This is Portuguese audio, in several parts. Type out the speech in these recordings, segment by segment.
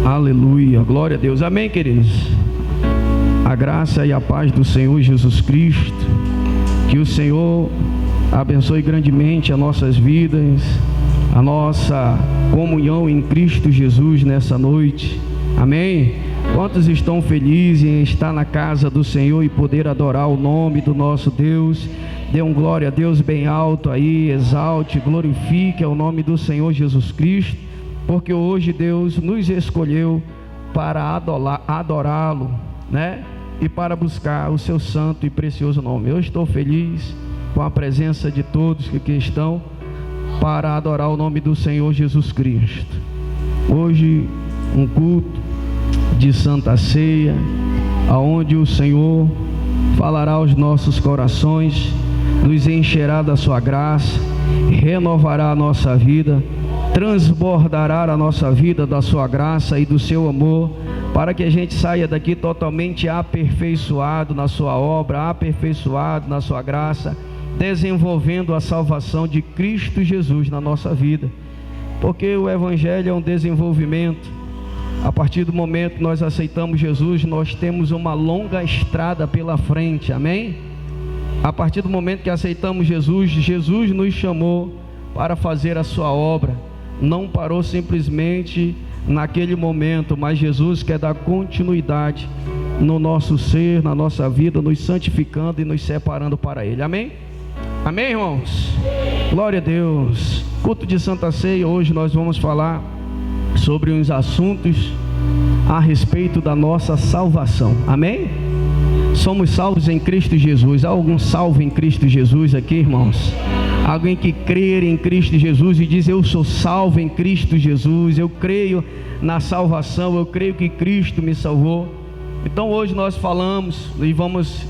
Aleluia, glória a Deus, amém, queridos. A graça e a paz do Senhor Jesus Cristo, que o Senhor abençoe grandemente as nossas vidas, a nossa comunhão em Cristo Jesus nessa noite, amém. Quantos estão felizes em estar na casa do Senhor e poder adorar o nome do nosso Deus? Dê um glória a Deus bem alto aí, exalte, glorifique o nome do Senhor Jesus Cristo, porque hoje Deus nos escolheu para adorá-lo, né? E para buscar o seu santo e precioso nome. Eu estou feliz com a presença de todos que aqui estão para adorar o nome do Senhor Jesus Cristo. Hoje um culto de Santa Ceia, aonde o Senhor falará aos nossos corações, nos encherá da sua graça, renovará a nossa vida, transbordará a nossa vida da sua graça e do seu amor, para que a gente saia daqui totalmente aperfeiçoado na sua obra, aperfeiçoado na sua graça, desenvolvendo a salvação de Cristo Jesus na nossa vida, porque o Evangelho é um desenvolvimento. A partir do momento que nós aceitamos Jesus, nós temos uma longa estrada pela frente, amém? A partir do momento que aceitamos Jesus, Jesus nos chamou para fazer a sua obra, não parou simplesmente naquele momento, mas Jesus quer dar continuidade no nosso ser, na nossa vida, nos santificando e nos separando para Ele, amém? Amém, irmãos? Glória a Deus. Culto de Santa Ceia, hoje nós vamos falar sobre uns assuntos a respeito da nossa salvação, amém? Somos salvos em Cristo Jesus. Há algum salvo em Cristo Jesus aqui, irmãos? Alguém que crê em Cristo Jesus e diz: eu sou salvo em Cristo Jesus, eu creio na salvação, eu creio que Cristo me salvou. Então hoje nós falamos e vamos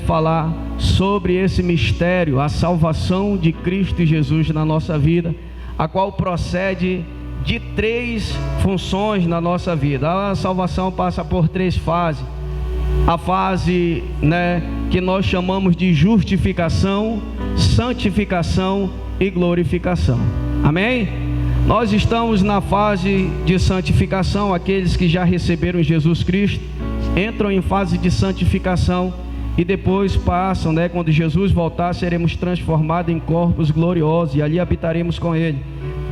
falar sobre esse mistério, a salvação de Cristo Jesus na nossa vida, a qual procede de 3 funções na nossa vida. A salvação passa por 3 fases. A fase que nós chamamos de justificação, santificação e glorificação, amém? Nós estamos na fase de santificação. Aqueles que já receberam Jesus Cristo entram em fase de santificação e depois passam, quando Jesus voltar, seremos transformados em corpos gloriosos e ali habitaremos com Ele.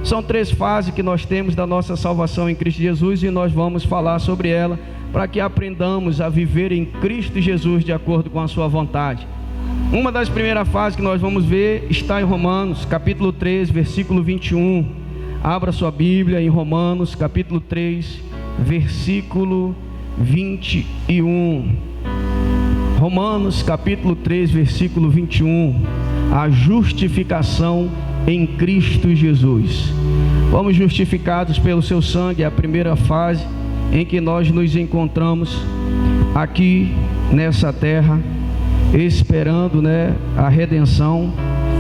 São 3 fases que nós temos da nossa salvação em Cristo Jesus e nós vamos falar sobre ela, para que aprendamos a viver em Cristo Jesus de acordo com a sua vontade. Uma das primeiras fases que nós vamos ver está em Romanos, capítulo 3, versículo 21. Abra sua Bíblia em Romanos, capítulo 3, versículo 21. Romanos, capítulo 3, versículo 21. A justificação em Cristo Jesus. Fomos justificados pelo seu sangue, é a primeira fase em que nós nos encontramos aqui nessa terra, esperando a redenção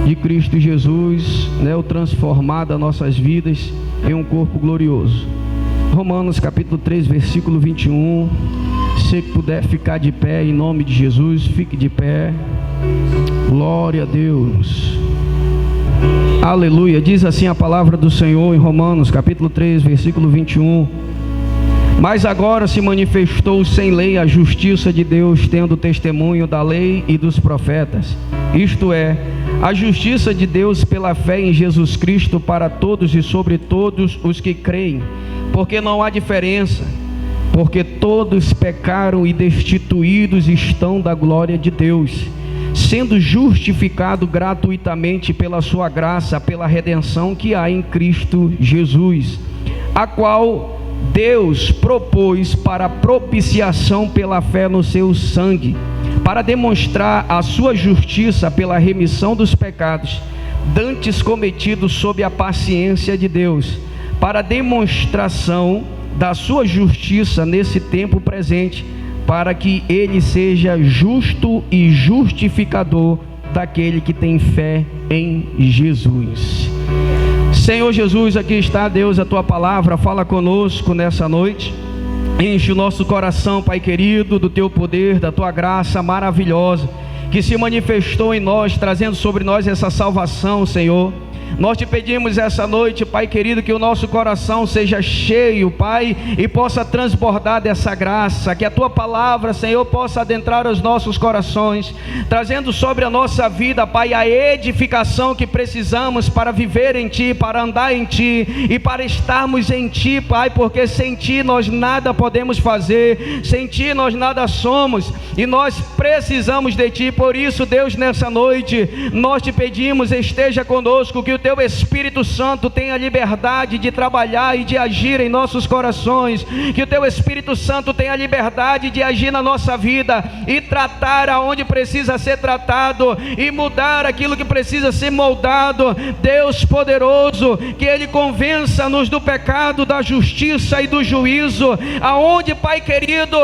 de Cristo Jesus, o transformar das nossas vidas em um corpo glorioso. Romanos capítulo 3, versículo 21. Se puder ficar de pé em nome de Jesus, fique de pé. Glória a Deus. Aleluia. Diz assim a palavra do Senhor em Romanos capítulo 3, versículo 21. Mas agora se manifestou sem lei a justiça de Deus, tendo testemunho da lei e dos profetas, isto é, a justiça de Deus pela fé em Jesus Cristo para todos e sobre todos os que creem, porque não há diferença, porque todos pecaram e destituídos estão da glória de Deus, sendo justificado gratuitamente pela sua graça, pela redenção que há em Cristo Jesus, a qual Deus propôs para propiciação pela fé no seu sangue, para demonstrar a sua justiça pela remissão dos pecados dantes cometidos sob a paciência de Deus, para demonstração da sua justiça nesse tempo presente, para que ele seja justo e justificador daquele que tem fé em Jesus. Senhor Jesus, aqui está, Deus, a tua palavra, fala conosco nessa noite, enche o nosso coração, Pai querido, do teu poder, da tua graça maravilhosa, que se manifestou em nós, trazendo sobre nós essa salvação, Senhor. Nós te pedimos essa noite, Pai querido, que o nosso coração seja cheio, Pai, e possa transbordar dessa graça, que a Tua palavra, Senhor, possa adentrar os nossos corações, trazendo sobre a nossa vida, Pai, a edificação que precisamos para viver em Ti, para andar em Ti e para estarmos em Ti, Pai, porque sem Ti nós nada podemos fazer, sem Ti nós nada somos, e nós precisamos de Ti. Por isso, Deus, nessa noite, nós te pedimos, esteja conosco, que o Teu Espírito Santo tenha liberdade de trabalhar e de agir em nossos corações, que o Teu Espírito Santo tenha liberdade de agir na nossa vida e tratar aonde precisa ser tratado e mudar aquilo que precisa ser moldado. Deus poderoso, que Ele convença-nos do pecado, da justiça e do juízo, aonde, Pai querido,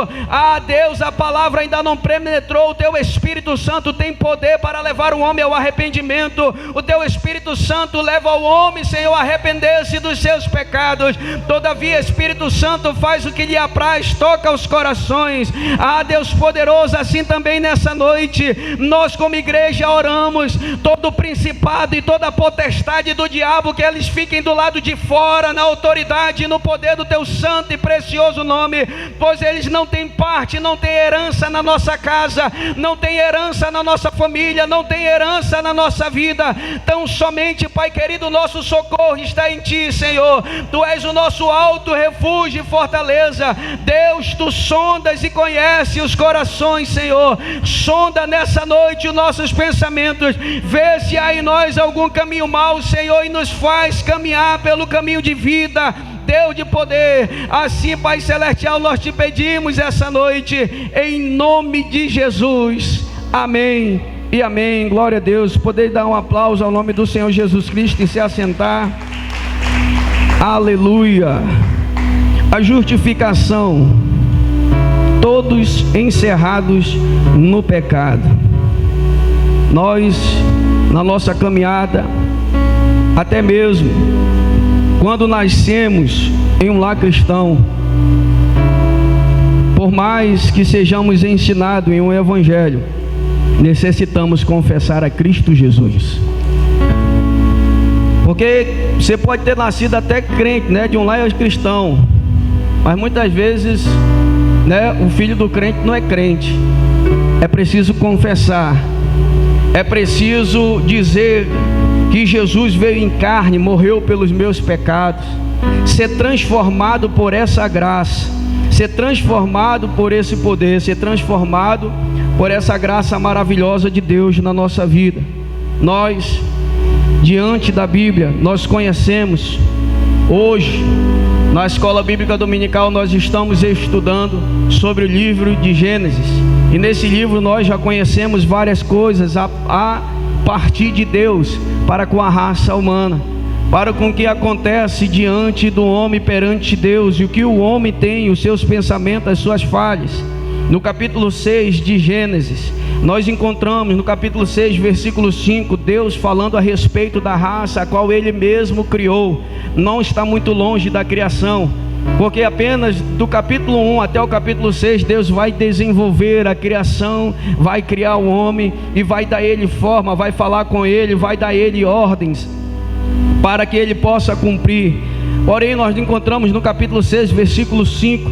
Deus, a palavra ainda não penetrou, o Teu Espírito Santo tem poder para levar o homem ao arrependimento. O Teu Espírito Santo leva o homem, Senhor, a arrepender-se dos seus pecados. Todavia, Espírito Santo faz o que lhe apraz, toca os corações. Deus poderoso, assim também nessa noite, nós como igreja oramos, todo principado e toda potestade do diabo, que eles fiquem do lado de fora, na autoridade e no poder do Teu santo e precioso nome, pois eles não têm parte, não têm herança na nossa casa, não têm herança na nossa família, não têm herança na nossa vida. Tão somente, Pai querido, nosso socorro está em Ti, Senhor. Tu és o nosso alto refúgio e fortaleza. Deus, Tu sondas e conheces os corações, Senhor. Sonda nessa noite os nossos pensamentos, vê se há em nós algum caminho mau, Senhor, e nos faz caminhar pelo caminho de vida. Deus de poder, assim, Pai celestial, nós te pedimos essa noite, em nome de Jesus. Amém e amém. Glória a Deus. Poder dar um aplauso ao nome do Senhor Jesus Cristo e se assentar. Aleluia. A justificação, todos encerrados no pecado. Nós, na nossa caminhada, até mesmo quando nascemos em um lar cristão, por mais que sejamos ensinados em um evangelho, necessitamos confessar a Cristo Jesus. Porque você pode ter nascido até crente, de um lar cristão, mas muitas vezes, o filho do crente não é crente. É preciso confessar, é preciso dizer que Jesus veio em carne, morreu pelos meus pecados, ser transformado por essa graça, ser transformado por esse poder, ser transformado por essa graça maravilhosa de Deus na nossa vida. Nós, diante da Bíblia, nós conhecemos. Hoje, na Escola Bíblica Dominical, nós estamos estudando sobre o livro de Gênesis, e nesse livro nós já conhecemos várias coisas a partir de Deus para com a raça humana, para com o que acontece diante do homem perante Deus, e o que o homem tem, os seus pensamentos, as suas falhas. No capítulo 6 de Gênesis, nós encontramos no capítulo 6, versículo 5, Deus falando a respeito da raça a qual Ele mesmo criou. Não está muito longe da criação, porque apenas do capítulo 1 até o capítulo 6, Deus vai desenvolver a criação, vai criar o homem e vai dar ele forma, vai falar com ele, vai dar ele ordens para que ele possa cumprir. Porém, nós encontramos no capítulo 6, versículo 5,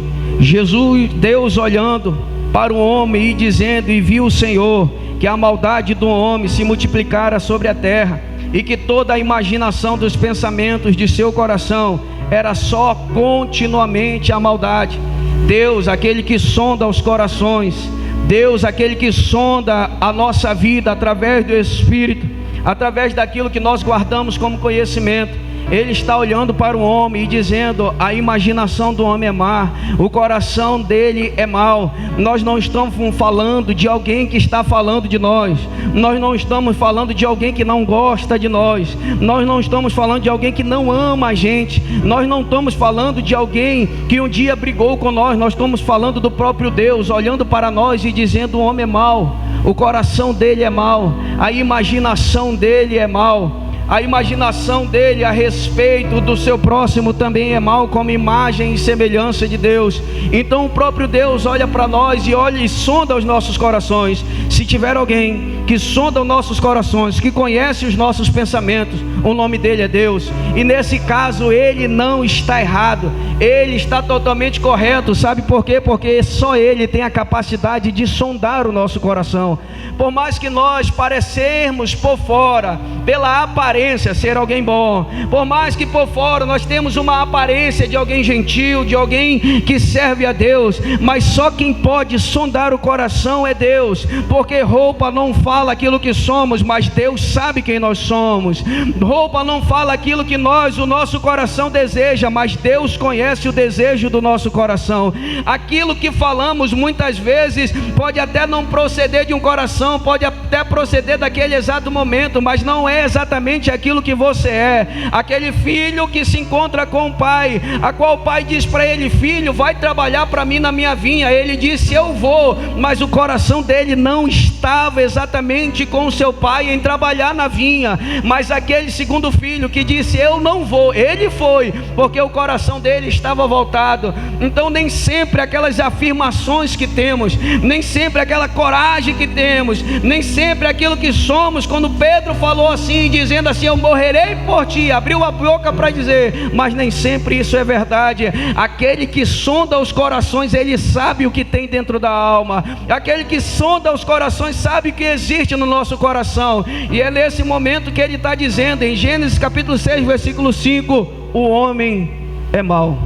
Deus olhando para o homem e dizendo: e viu o Senhor que a maldade do homem se multiplicara sobre a terra, e que toda a imaginação dos pensamentos de seu coração era só continuamente a maldade. Deus, aquele que sonda os corações, Deus, aquele que sonda a nossa vida através do Espírito, através daquilo que nós guardamos como conhecimento, Ele está olhando para o homem e dizendo: a imaginação do homem é má, o coração dele é mau. Nós não estamos falando de alguém que está falando de nós, nós não estamos falando de alguém que não gosta de nós, nós não estamos falando de alguém que não ama a gente, nós não estamos falando de alguém que um dia brigou com nós estamos falando do próprio Deus olhando para nós e dizendo: o homem é mau, o coração dele é mau, a imaginação dele é mau. A imaginação dele a respeito do seu próximo também é mal, como imagem e semelhança de Deus. Então o próprio Deus olha para nós e olha e sonda os nossos corações. Se tiver alguém que sonda os nossos corações, que conhece os nossos pensamentos, o nome dele é Deus. E nesse caso ele não está errado, ele está totalmente correto. Sabe por quê? Porque só ele tem a capacidade de sondar o nosso coração. Por mais que nós parecermos por fora, pela aparência, ser alguém bom, por mais que por fora nós temos uma aparência de alguém gentil, de alguém que serve a Deus, mas só quem pode sondar o coração é Deus, porque roupa não fala aquilo que somos, mas Deus sabe quem nós somos. Roupa não fala aquilo que o nosso coração deseja, mas Deus conhece o desejo do nosso coração. Aquilo que falamos muitas vezes pode até não proceder de um coração, pode até proceder daquele exato momento, mas não é exatamente aquilo que você é. Aquele filho que se encontra com o pai, a qual o pai diz para ele: filho, vai trabalhar para mim na minha vinha. Ele disse: eu vou, mas o coração dele não estava exatamente com o seu pai em trabalhar na vinha. Mas aquele segundo filho que disse: eu não vou, ele foi, porque o coração dele estava voltado. Então nem sempre aquelas afirmações que temos, nem sempre aquela coragem que temos, nem sempre aquilo que somos. Quando Pedro falou assim, dizendo assim: eu morrerei por ti, abriu a boca para dizer, mas nem sempre isso é verdade. Aquele que sonda os corações, ele sabe o que tem dentro da alma. Aquele que sonda os corações sabe o que existe no nosso coração. E é nesse momento que ele está dizendo em Gênesis capítulo 6, versículo 5: o homem é mau.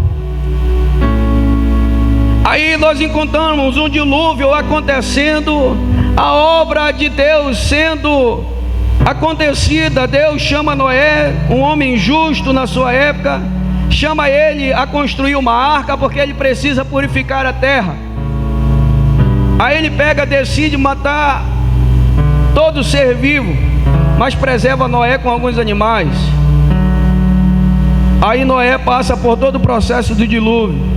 Aí nós encontramos um dilúvio acontecendo, a obra de Deus sendo acontecida. Deus chama Noé, um homem justo na sua época, chama ele a construir uma arca, porque ele precisa purificar a terra. Aí ele decide matar todo ser vivo, mas preserva Noé com alguns animais. Aí Noé passa por todo o processo do dilúvio.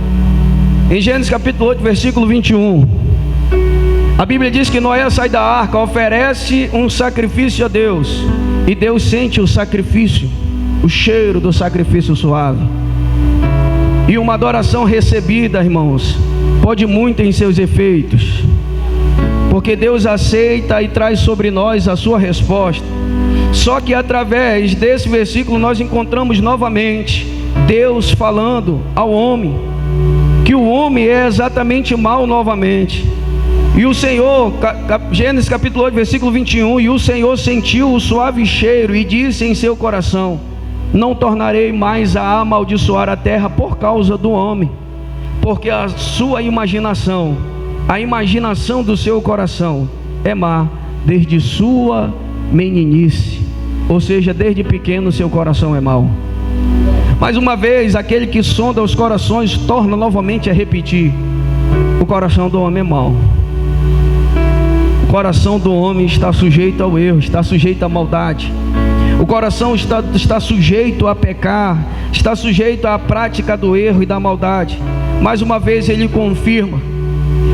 Em Gênesis capítulo 8, versículo 21, a Bíblia diz que Noé sai da arca, oferece um sacrifício a Deus, e Deus sente o sacrifício, o cheiro do sacrifício suave. E uma adoração recebida, irmãos, pode muito em seus efeitos, porque Deus aceita e traz sobre nós a sua resposta. Só que através desse versículo nós encontramos novamente Deus falando ao homem que o homem é exatamente mau novamente. E o Senhor, Gênesis capítulo 8, versículo 21, e o Senhor sentiu o suave cheiro e disse em seu coração: não tornarei mais a amaldiçoar a terra por causa do homem, porque a sua imaginação, a imaginação do seu coração é má desde sua meninice. Ou seja, desde pequeno seu coração é mau. Mais uma vez, aquele que sonda os corações torna novamente a repetir: o coração do homem é mau. O coração do homem está sujeito ao erro, está sujeito à maldade. O coração está sujeito a pecar, está sujeito à prática do erro e da maldade. Mais uma vez ele confirma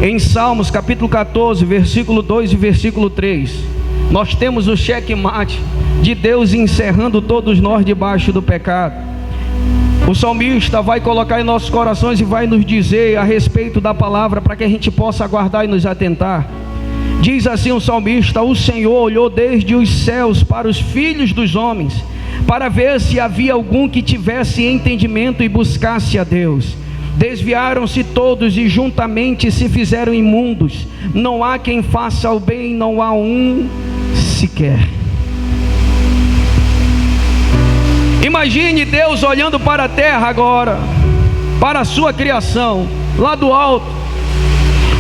em Salmos capítulo 14, versículo 2 e versículo 3. Nós temos o checkmate de Deus encerrando todos nós debaixo do pecado. O salmista vai colocar em nossos corações e vai nos dizer a respeito da palavra, para que a gente possa aguardar e nos atentar. Diz assim o salmista: o Senhor olhou desde os céus para os filhos dos homens, para ver se havia algum que tivesse entendimento e buscasse a Deus. Desviaram-se todos e juntamente se fizeram imundos. Não há quem faça o bem, não há um sequer. Imagine Deus olhando para a terra agora, para a sua criação, lá do alto,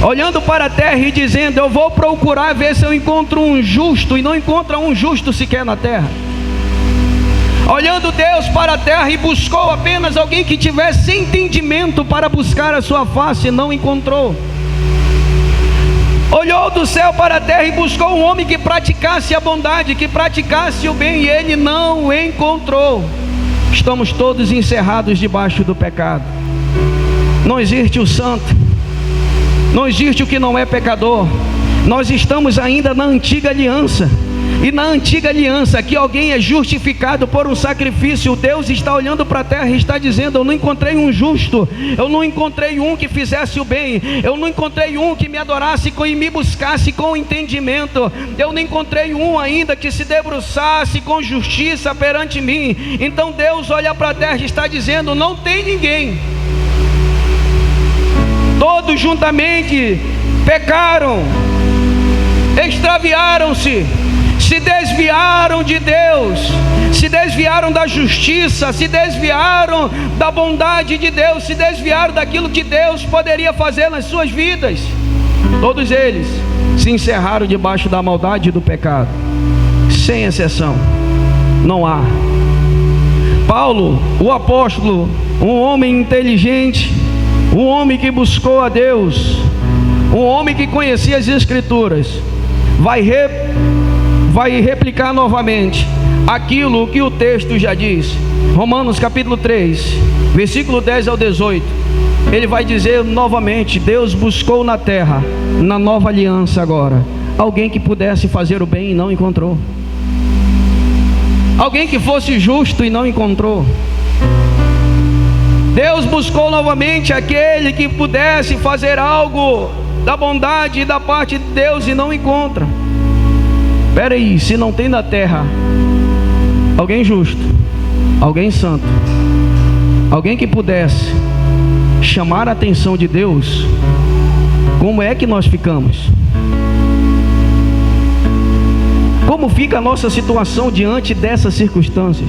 olhando para a terra e dizendo: eu vou procurar ver se eu encontro um justo, e não encontra um justo sequer na terra. Olhando Deus para a terra e buscou apenas alguém que tivesse entendimento para buscar a sua face, e não encontrou. Olhou do céu para a terra e buscou um homem que praticasse a bondade, que praticasse o bem, e ele não o encontrou. Estamos todos encerrados debaixo do pecado. Não existe o santo, não existe o que não é pecador. Nós estamos ainda na antiga aliança. E na antiga aliança, que alguém é justificado por um sacrifício, Deus está olhando para a terra e está dizendo: eu não encontrei um justo, eu não encontrei um que fizesse o bem, eu não encontrei um que me adorasse e me buscasse com entendimento, eu não encontrei um ainda que se debruçasse com justiça perante mim. Então Deus olha para a terra e está dizendo: não tem ninguém. Todos juntamente pecaram, extraviaram-se, se desviaram de Deus, se desviaram da justiça, se desviaram da bondade de Deus, se desviaram daquilo que Deus poderia fazer nas suas vidas. Todos eles se encerraram debaixo da maldade e do pecado, sem exceção. Não há. Paulo, o apóstolo, um homem inteligente, um homem que buscou a Deus, um homem que conhecia as Escrituras, vai replicar novamente aquilo que o texto já diz. Romanos capítulo 3, versículo 10 ao 18. Ele vai dizer novamente: Deus buscou na terra, na nova aliança agora, alguém que pudesse fazer o bem e não encontrou. Alguém que fosse justo e não encontrou. Deus buscou novamente aquele que pudesse fazer algo da bondade da parte de Deus e não encontra. Espera aí, se não tem na terra alguém justo, alguém santo, alguém que pudesse chamar a atenção de Deus, como é que nós ficamos? Como fica a nossa situação diante dessas circunstâncias?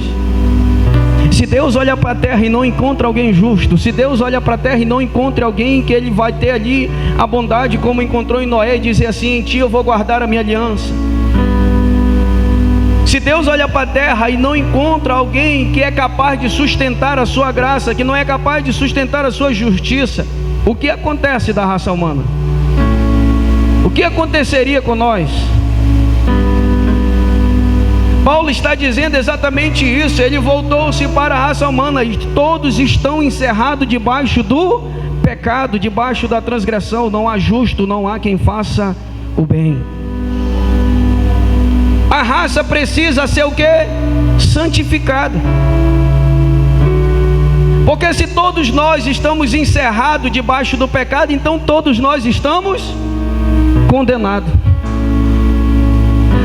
Se Deus olha para a terra e não encontra alguém justo, se Deus olha para a terra e não encontra alguém que Ele vai ter ali a bondade, como encontrou em Noé, e dizer assim: em ti eu vou guardar a minha aliança. Se Deus olha para a terra e não encontra alguém que é capaz de sustentar a sua graça, que não é capaz de sustentar a sua justiça, o que acontece da raça humana? O que aconteceria com nós? Paulo está dizendo exatamente isso. Ele voltou-se para a raça humana e todos estão encerrados debaixo do pecado, debaixo da transgressão. Não há justo, não há quem faça o bem. A raça precisa ser o quê? Santificada. Porque se todos nós estamos encerrados debaixo do pecado, então todos nós estamos condenados.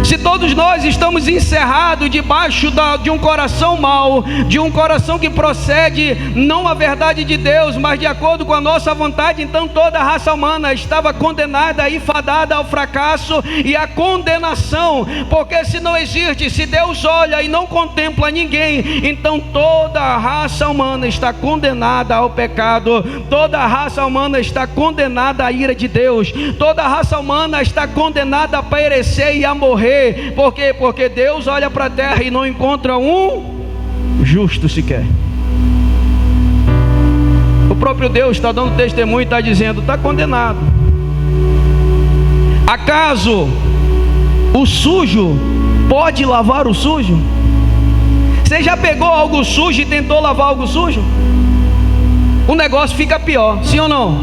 Se todos nós estamos encerrados debaixo de um coração mau, de um coração que procede não a verdade de Deus, mas de acordo com a nossa vontade, então toda a raça humana estava condenada e fadada ao fracasso e à condenação. Porque se não existe, se Deus olha e não contempla ninguém, então toda a raça humana está condenada ao pecado, toda a raça humana está condenada à ira de Deus, toda a raça humana está condenada a perecer e a morrer. Por quê? Porque Deus olha para a terra e não encontra um justo sequer. O próprio Deus está dando testemunho e está dizendo: está condenado. Acaso o sujo pode lavar o sujo? Você já pegou algo sujo e tentou lavar algo sujo? O negócio fica pior, sim ou não?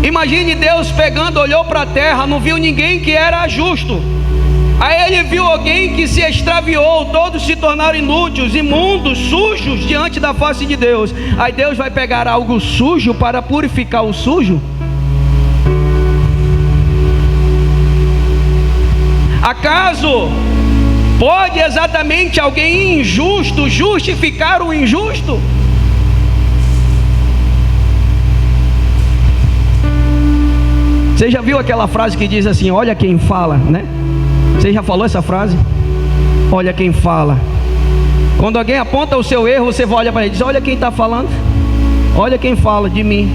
Imagine Deus pegando, olhou para a terra, não viu ninguém que era justo. Aí Ele viu alguém que se extraviou, todos se tornaram inúteis, imundos, sujos diante da face de Deus. Aí Deus vai pegar algo sujo para purificar o sujo? Acaso pode exatamente alguém injusto justificar o injusto? Você já viu aquela frase que diz assim: olha quem fala, né? Você já falou essa frase? Olha quem fala. Quando alguém aponta o seu erro, você olha para ele e diz: olha quem está falando. Olha quem fala de mim.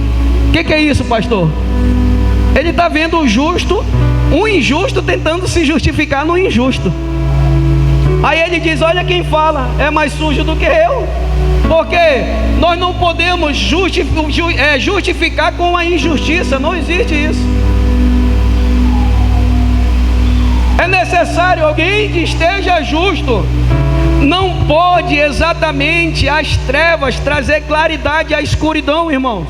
O que é isso, pastor? Ele está vendo o justo, um injusto tentando se justificar no injusto. Aí ele diz: olha quem fala, é mais sujo do que eu. Porque nós não podemos justificar com a injustiça. Não existe isso. É necessário alguém que esteja justo. Não pode exatamente as trevas trazer claridade à escuridão, irmãos.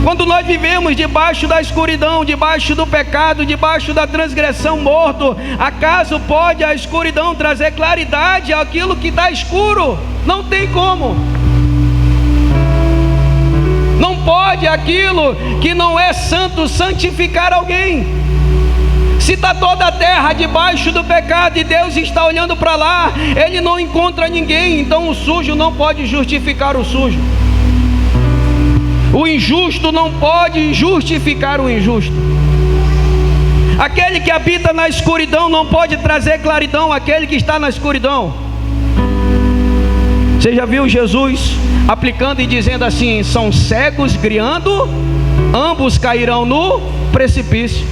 Quando nós vivemos debaixo da escuridão, debaixo do pecado, debaixo da transgressão, morto, acaso pode a escuridão trazer claridade àquilo que está escuro? Não tem como. Não pode aquilo que não é santo santificar alguém. Se está toda a terra debaixo do pecado e Deus está olhando para lá, Ele não encontra ninguém, então o sujo não pode justificar o sujo. O injusto não pode justificar o injusto. Aquele que habita na escuridão não pode trazer claridão àquele que está na escuridão. Você já viu Jesus aplicando e dizendo assim: são cegos criando, ambos cairão no precipício.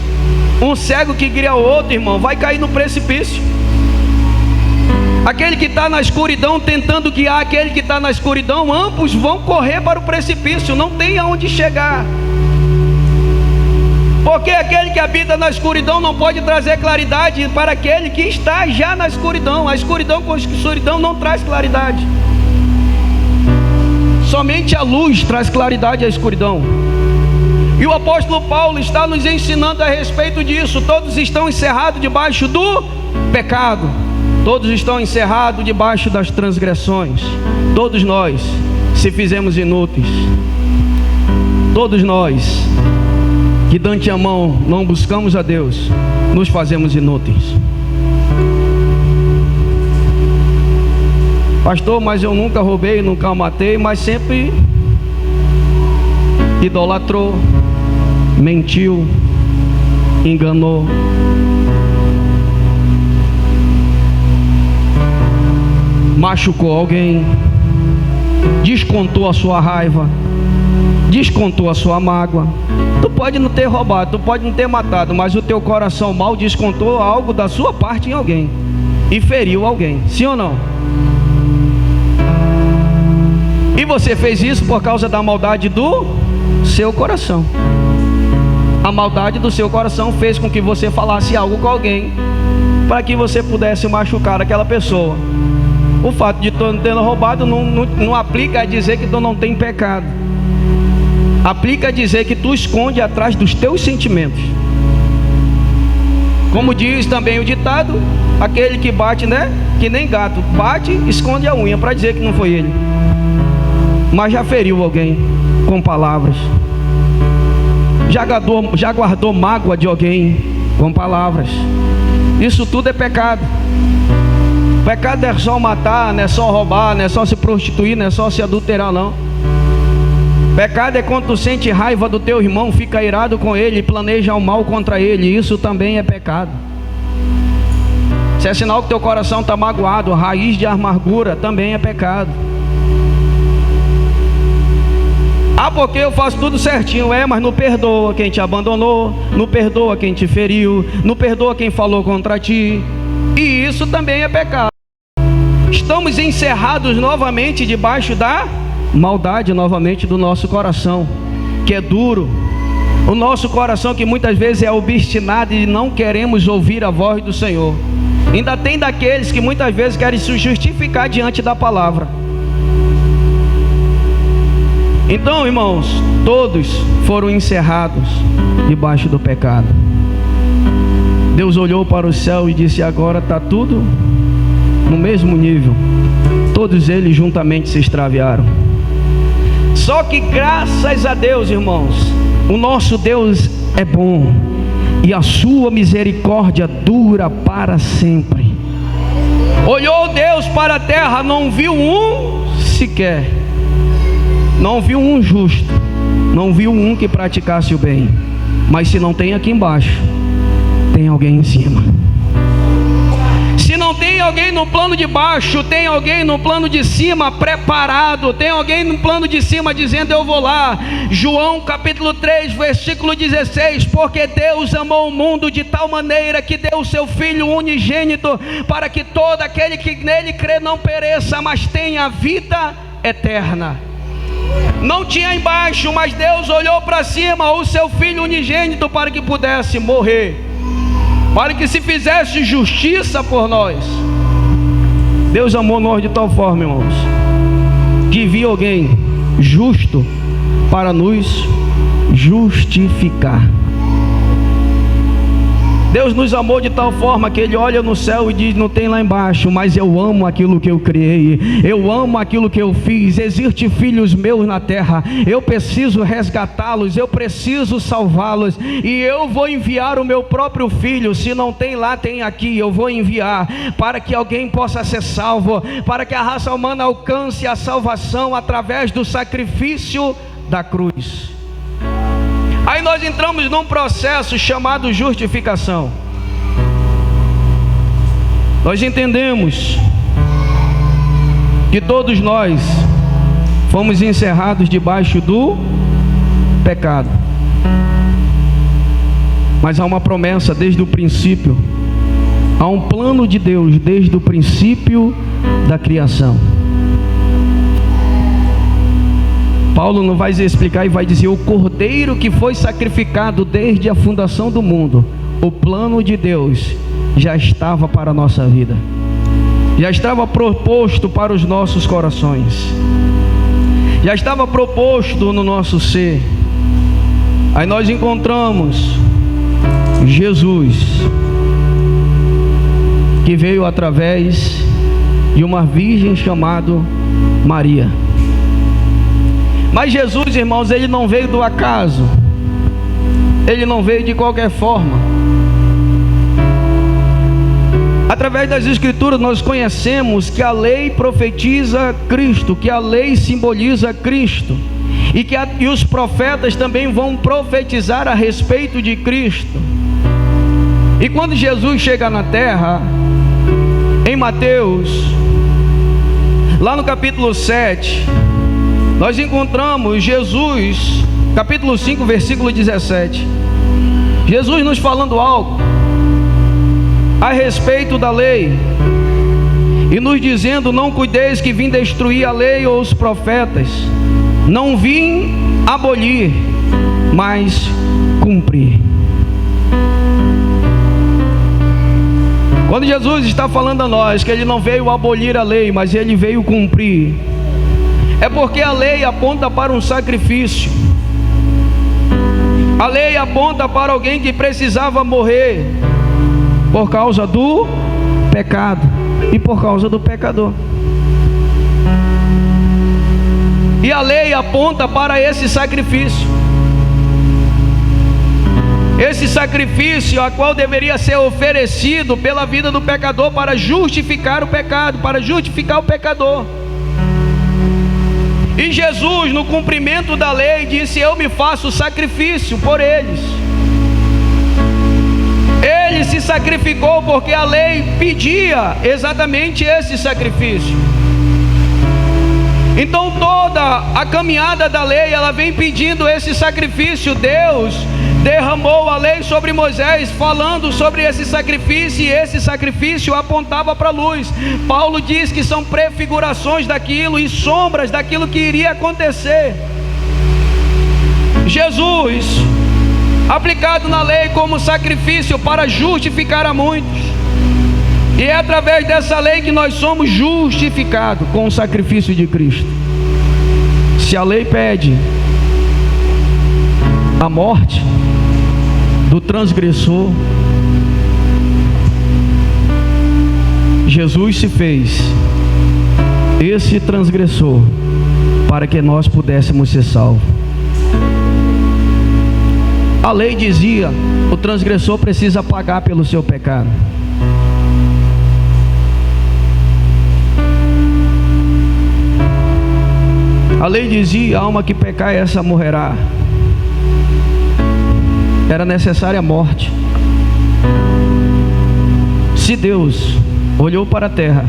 Um cego que cria o outro, irmão, vai cair no precipício. Aquele que está na escuridão tentando guiar aquele que está na escuridão, ambos vão correr para o precipício, não tem aonde chegar. Porque aquele que habita na escuridão não pode trazer claridade para aquele que está já na escuridão. A escuridão com a escuridão não traz claridade. Somente a luz traz claridade à escuridão. E o apóstolo Paulo está nos ensinando a respeito disso. Todos estão encerrados debaixo do pecado. Todos estão encerrados debaixo das transgressões. Todos nós se fizemos inúteis. Todos nós que de antemão não buscamos a Deus, nos fazemos inúteis. Pastor, mas eu nunca roubei, nunca matei, mas sempre idolatrou, mentiu, enganou. Machucou alguém, descontou a sua raiva, descontou a sua mágoa. Tu pode não ter roubado, tu pode não ter matado, mas o teu coração mal descontou algo da sua parte em alguém e feriu alguém, sim ou não? E você fez isso por causa da maldade do seu coração. A maldade do seu coração fez com que você falasse algo com alguém para que você pudesse machucar aquela pessoa. O fato de tu não ter roubado não aplica a dizer que tu não tem pecado. Aplica a dizer que tu esconde atrás dos teus sentimentos. Como diz também o ditado, aquele que bate, né? Que nem gato, bate, esconde a unha para dizer que não foi ele. Mas já feriu alguém com palavras. Já guardou mágoa de alguém com palavras. Isso tudo é pecado. Pecado é só matar, não é só roubar, não é só se prostituir, não é só se adulterar, não. Pecado é quando tu sente raiva do teu irmão, fica irado com ele e planeja o mal contra ele. Isso também é pecado. Se é sinal que teu coração está magoado, raiz de amargura, também é pecado. Ah, porque eu faço tudo certinho, mas não perdoa quem te abandonou, não perdoa quem te feriu, não perdoa quem falou contra ti. E isso também é pecado. Estamos encerrados novamente debaixo da maldade novamente do nosso coração, que é duro. O nosso coração que muitas vezes é obstinado e não queremos ouvir a voz do Senhor. Ainda tem daqueles que muitas vezes querem se justificar diante da palavra. Então, irmãos, todos foram encerrados debaixo do pecado. Deus olhou para o céu e disse: agora está tudo no mesmo nível. Todos eles juntamente se extraviaram. Só que graças a Deus, irmãos, o nosso Deus é bom e a sua misericórdia dura para sempre. Olhou Deus para a terra, não viu um sequer, não viu um justo, não viu um que praticasse o bem. Mas se não tem aqui embaixo, tem alguém em cima. Se não tem alguém no plano de baixo, tem alguém no plano de cima preparado. Tem alguém no plano de cima dizendo: eu vou lá. João capítulo 3 versículo 16: porque Deus amou o mundo de tal maneira que deu o seu Filho unigênito, para que todo aquele que nele crê não pereça, mas tenha vida eterna. Não tinha embaixo, mas Deus olhou para cima, o seu Filho unigênito, para que pudesse morrer, para que se fizesse justiça por nós. Deus amou nós de tal forma, irmãos, que viu alguém justo para nos justificar. Deus nos amou de tal forma que Ele olha no céu e diz: não tem lá embaixo, mas eu amo aquilo que eu criei, eu amo aquilo que eu fiz. Existem filhos meus na terra, eu preciso resgatá-los, eu preciso salvá-los, e eu vou enviar o meu próprio filho. Se não tem lá, tem aqui. Eu vou enviar para que alguém possa ser salvo, para que a raça humana alcance a salvação através do sacrifício da cruz. Aí nós entramos num processo chamado justificação. Nós entendemos que todos nós fomos encerrados debaixo do pecado. Mas há uma promessa desde o princípio. Há um plano de Deus desde o princípio da criação. Paulo não vai explicar e vai dizer: o cordeiro que foi sacrificado desde a fundação do mundo. O plano de Deus já estava para a nossa vida, já estava proposto para os nossos corações, já estava proposto no nosso ser. Aí nós encontramos Jesus, que veio através de uma virgem chamada Maria. Mas Jesus, irmãos, Ele não veio do acaso, Ele não veio de qualquer forma. Através das Escrituras nós conhecemos que a lei profetiza Cristo, que a lei simboliza Cristo, e os profetas também vão profetizar a respeito de Cristo. E quando Jesus chega na terra, em Mateus, lá no capítulo 7, nós encontramos Jesus, capítulo 5, versículo 17. Jesus nos falando algo a respeito da lei, e nos dizendo: não cuideis que vim destruir a lei ou os profetas. Não vim abolir, mas cumprir. Quando Jesus está falando a nós que Ele não veio abolir a lei, mas Ele veio cumprir, é porque a lei aponta para um sacrifício. A lei aponta para alguém que precisava morrer por causa do pecado e por causa do pecador. E a lei aponta para esse sacrifício. Esse sacrifício a qual deveria ser oferecido pela vida do pecador para justificar o pecado, para justificar o pecador. E Jesus, no cumprimento da lei, disse: eu me faço sacrifício por eles. Ele se sacrificou porque a lei pedia exatamente esse sacrifício. Então toda a caminhada da lei, ela vem pedindo esse sacrifício. Deus derramou a lei sobre Moisés, falando sobre esse sacrifício, e esse sacrifício apontava para a luz. Paulo diz que são prefigurações daquilo e sombras daquilo que iria acontecer. Jesus, aplicado na lei como sacrifício para justificar a muitos, e é através dessa lei que nós somos justificados com o sacrifício de Cristo. Se a lei pede a morte do transgressor, Jesus se fez esse transgressor para que nós pudéssemos ser salvos. A lei dizia: o transgressor precisa pagar pelo seu pecado. A lei dizia: a alma que pecar, essa morrerá. Era necessária a morte. Se Deus olhou para a terra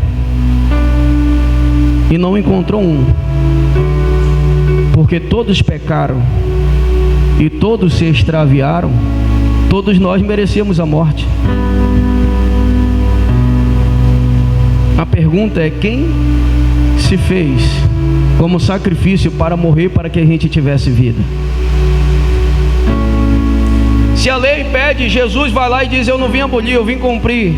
e não encontrou um, porque todos pecaram e todos se extraviaram, todos nós merecíamos a morte. A pergunta é: quem se fez como sacrifício para morrer para que a gente tivesse vida? Se a lei pede, Jesus vai lá e diz: eu não vim abolir, eu vim cumprir.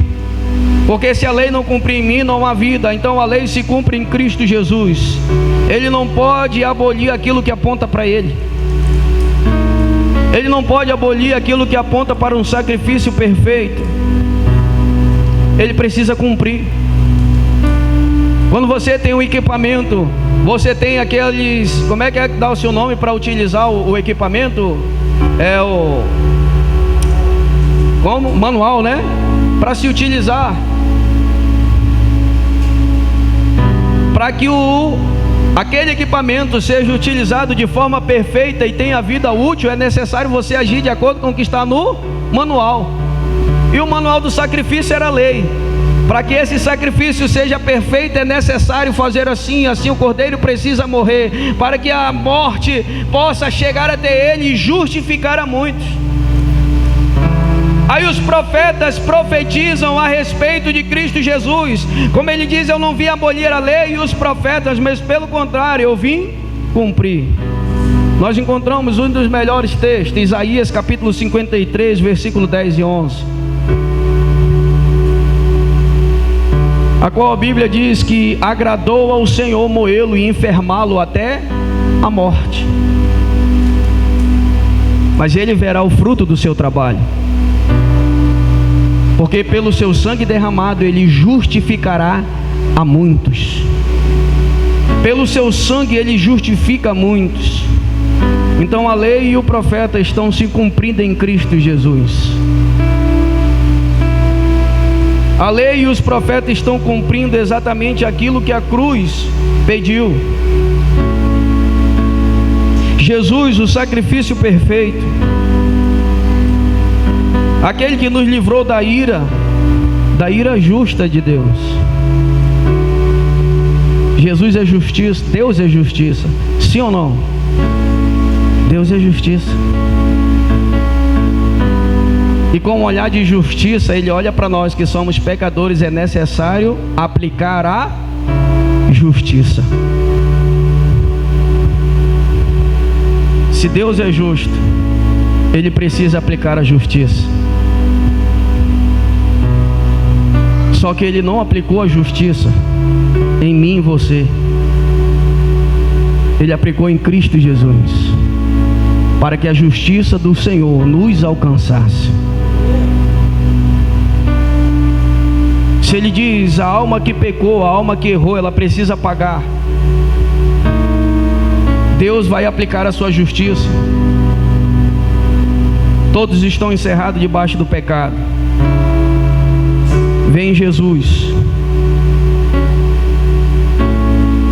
Porque se a lei não cumprir em mim, não há vida. Então a lei se cumpre em Cristo Jesus. Ele não pode abolir aquilo que aponta para Ele. Ele não pode abolir aquilo que aponta para um sacrifício perfeito. Ele precisa cumprir. Quando você tem um equipamento, você tem aqueles... Como é que dá o seu nome para utilizar o equipamento? É o... Como? Manual, né? Para se utilizar. Para que aquele equipamento seja utilizado de forma perfeita e tenha vida útil, é necessário você agir de acordo com o que está no manual. E o manual do sacrifício era a lei. Para que esse sacrifício seja perfeito, é necessário fazer assim, assim o cordeiro precisa morrer, para que a morte possa chegar até ele e justificar a muitos. Aí os profetas profetizam a respeito de Cristo Jesus, como ele diz: eu não vim abolir a lei e os profetas, mas pelo contrário, eu vim cumprir. Nós encontramos um dos melhores textos, Isaías capítulo 53, versículo 10 e 11, a qual a Bíblia diz que agradou ao Senhor moê-lo e enfermá-lo até a morte, mas ele verá o fruto do seu trabalho, porque pelo seu sangue derramado ele justificará a muitos. Pelo seu sangue ele justifica muitos. Então a lei e o profeta estão se cumprindo em Cristo Jesus. A lei e os profetas estão cumprindo exatamente aquilo que a cruz pediu. Jesus, o sacrifício perfeito, aquele que nos livrou da ira justa de Deus. Jesus é justiça, Deus é justiça, sim ou não? Deus é justiça. E com um olhar de justiça, Ele olha para nós que somos pecadores, é necessário aplicar a justiça. Se Deus é justo, Ele precisa aplicar a justiça. Só que Ele não aplicou a justiça em mim e você. Ele aplicou em Cristo Jesus, para que a justiça do Senhor nos alcançasse. Se Ele diz: a alma que pecou, a alma que errou, ela precisa pagar, Deus vai aplicar a sua justiça. Todos estão encerrados debaixo do pecado. Vem Jesus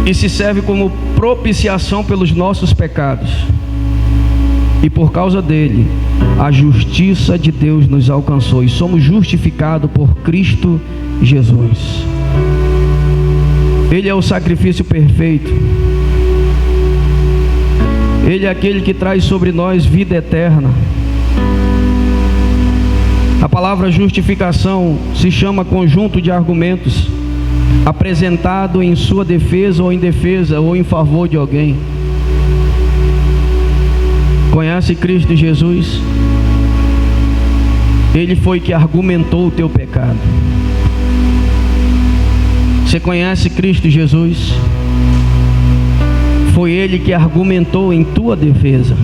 e se serve como propiciação pelos nossos pecados, e por causa dele a justiça de Deus nos alcançou e somos justificados por Cristo Jesus. Ele é o sacrifício perfeito. Ele é aquele que traz sobre nós vida eterna. A palavra justificação se chama conjunto de argumentos apresentado em sua defesa ou em defesa ou em favor de alguém. Conhece Cristo Jesus? Ele foi que argumentou o teu pecado. Você conhece Cristo Jesus? Foi Ele que argumentou em tua defesa.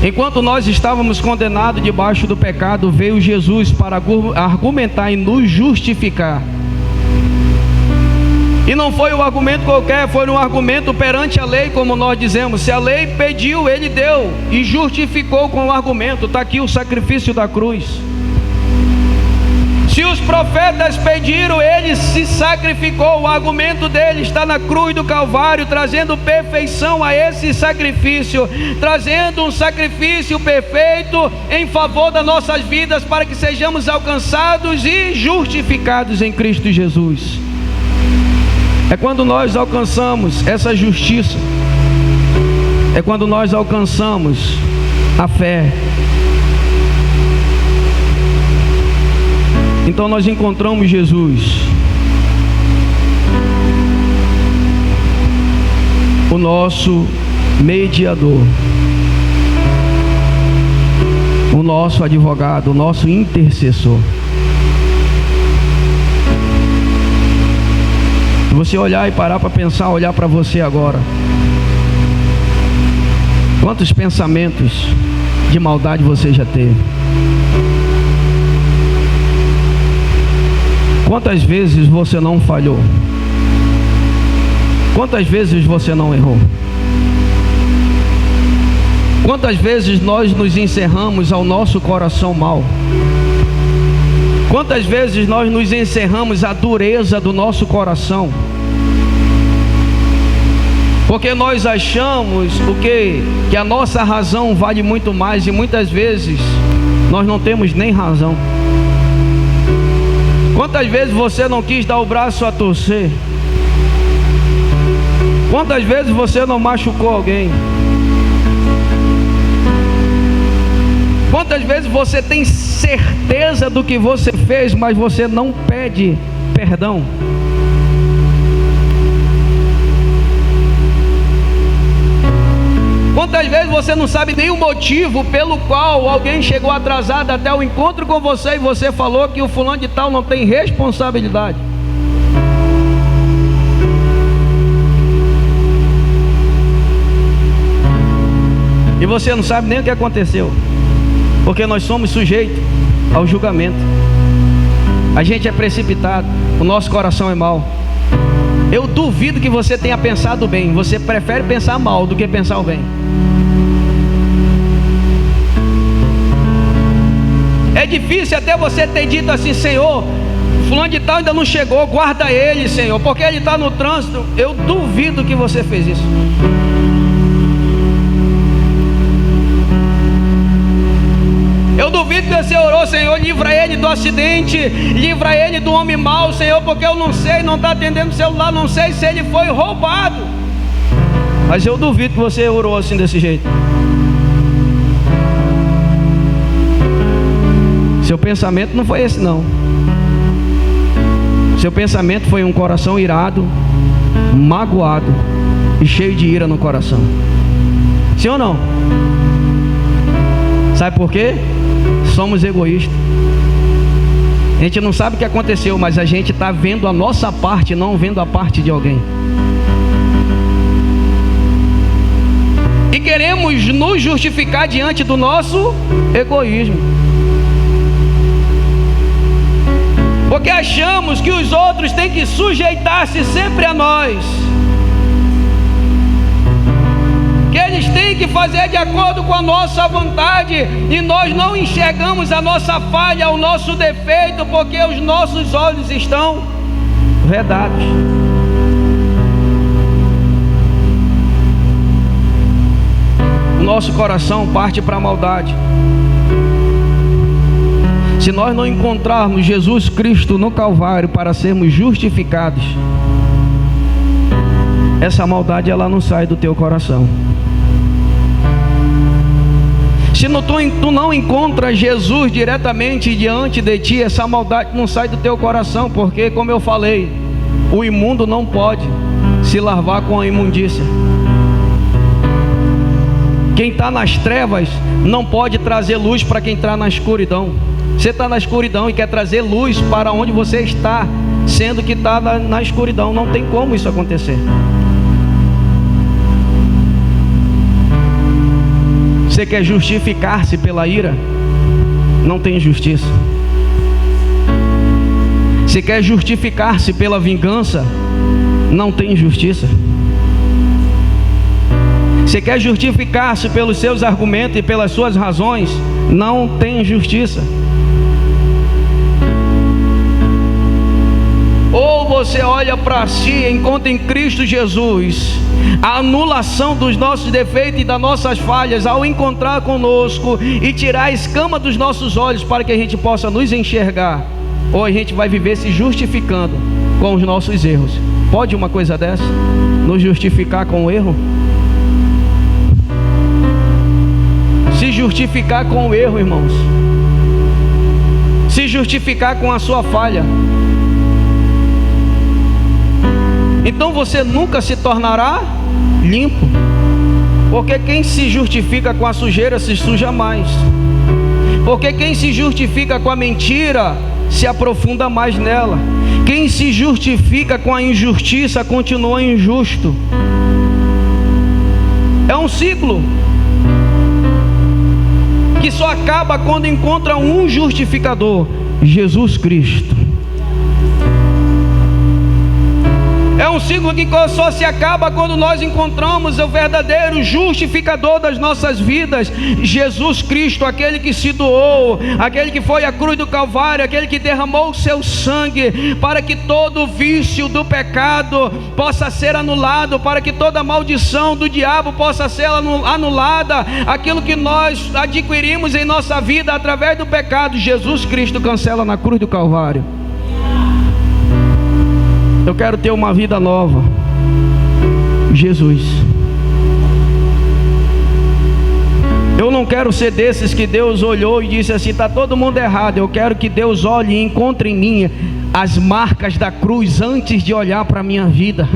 Enquanto nós estávamos condenados debaixo do pecado, veio Jesus para argumentar e nos justificar. E não foi um argumento qualquer, foi um argumento perante a lei, como nós dizemos. Se a lei pediu, Ele deu e justificou com o argumento. Está aqui o sacrifício da cruz. Se os profetas pediram, Ele se sacrificou. O argumento dele está na cruz do Calvário, trazendo perfeição a esse sacrifício, trazendo um sacrifício perfeito em favor das nossas vidas, para que sejamos alcançados e justificados em Cristo Jesus. É quando nós alcançamos essa justiça, é quando nós alcançamos a fé. Então nós encontramos Jesus, o nosso mediador, o nosso advogado, o nosso intercessor. Se você olhar e parar para pensar, olhar para você agora, Quantos pensamentos de maldade você já teve? Quantas vezes você não falhou? Quantas vezes você não errou? Quantas vezes nós nos encerramos ao nosso coração mal? Quantas vezes nós nos encerramos à dureza do nosso coração? Porque nós achamos o quê? Que a nossa razão vale muito mais, e muitas vezes nós não temos nem razão. Quantas vezes você não quis dar o braço a torcer? Quantas vezes você não machucou alguém? Quantas vezes você tem certeza do que você fez, mas você não pede perdão? Quantas vezes você não sabe nem o motivo pelo qual alguém chegou atrasado até o encontro com você e você falou que o fulano de tal não tem responsabilidade? E você não sabe nem o que aconteceu, porque nós somos sujeitos ao julgamento. A gente é precipitado, o nosso coração é mau. Eu duvido que você tenha pensado bem. Você prefere pensar mal do que pensar o bem. É difícil até você ter dito assim: Senhor, fulano de tal ainda não chegou, guarda ele, Senhor, porque ele está no trânsito. Eu duvido que você fez isso. Eu duvido que você orou: Senhor, livra ele do acidente, livra ele do homem mau, Senhor, porque eu não sei, não está atendendo o celular, não sei se ele foi roubado. Mas eu duvido que você orou assim, desse jeito. Seu pensamento não foi esse, não. Seu pensamento foi um coração irado, magoado e cheio de ira no coração. Sim ou não? Sabe por quê? Somos egoístas. A gente não sabe o que aconteceu, mas a gente está vendo a nossa parte, não vendo a parte de alguém. E queremos nos justificar diante do nosso egoísmo, porque achamos que os outros têm que sujeitar-se sempre a nós, que eles têm que fazer de acordo com a nossa vontade, e nós não enxergamos a nossa falha, o nosso defeito, porque os nossos olhos estão vedados. O nosso coração parte para a maldade. Se nós não encontrarmos Jesus Cristo no Calvário para sermos justificados, essa maldade ela não sai do teu coração. Se tu não encontra Jesus diretamente diante de ti, essa maldade não sai do teu coração, porque, como eu falei, o imundo não pode se lavar com a imundícia. Quem está nas trevas não pode trazer luz para quem está na escuridão. Você está na escuridão e quer trazer luz para onde você está, sendo que está na escuridão. Não tem como isso acontecer. Você quer justificar-se pela ira? Não tem justiça. Você quer justificar-se pela vingança? Não tem justiça. Você quer justificar-se pelos seus argumentos e pelas suas razões? Não tem justiça. Ou você olha para si e encontra em Cristo Jesus a anulação dos nossos defeitos e das nossas falhas ao encontrar conosco e tirar a escama dos nossos olhos para que a gente possa nos enxergar, ou a gente vai viver se justificando com os nossos erros. Pode uma coisa dessa? Nos justificar com o erro? Se justificar com o erro, irmãos. Se justificar com a sua falha. Então você nunca se tornará limpo, porque quem se justifica com a sujeira se suja mais, porque quem se justifica com a mentira se aprofunda mais nela, quem se justifica com a injustiça continua injusto. É um ciclo. que só acaba quando encontra um justificador: Jesus Cristo. É um ciclo que só se acaba quando nós encontramos o verdadeiro justificador das nossas vidas, Jesus Cristo, aquele que se doou, aquele que foi à cruz do Calvário, aquele que derramou o seu sangue para que todo vício do pecado possa ser anulado, para que toda maldição do diabo possa ser anulada. Aquilo que nós adquirimos em nossa vida através do pecado, Jesus Cristo cancela na cruz do Calvário. Eu quero ter uma vida nova. Jesus. Eu não quero ser desses que Deus olhou e disse assim: está todo mundo errado. Eu quero que Deus olhe e encontre em mim as marcas da cruz antes de olhar para a minha vida.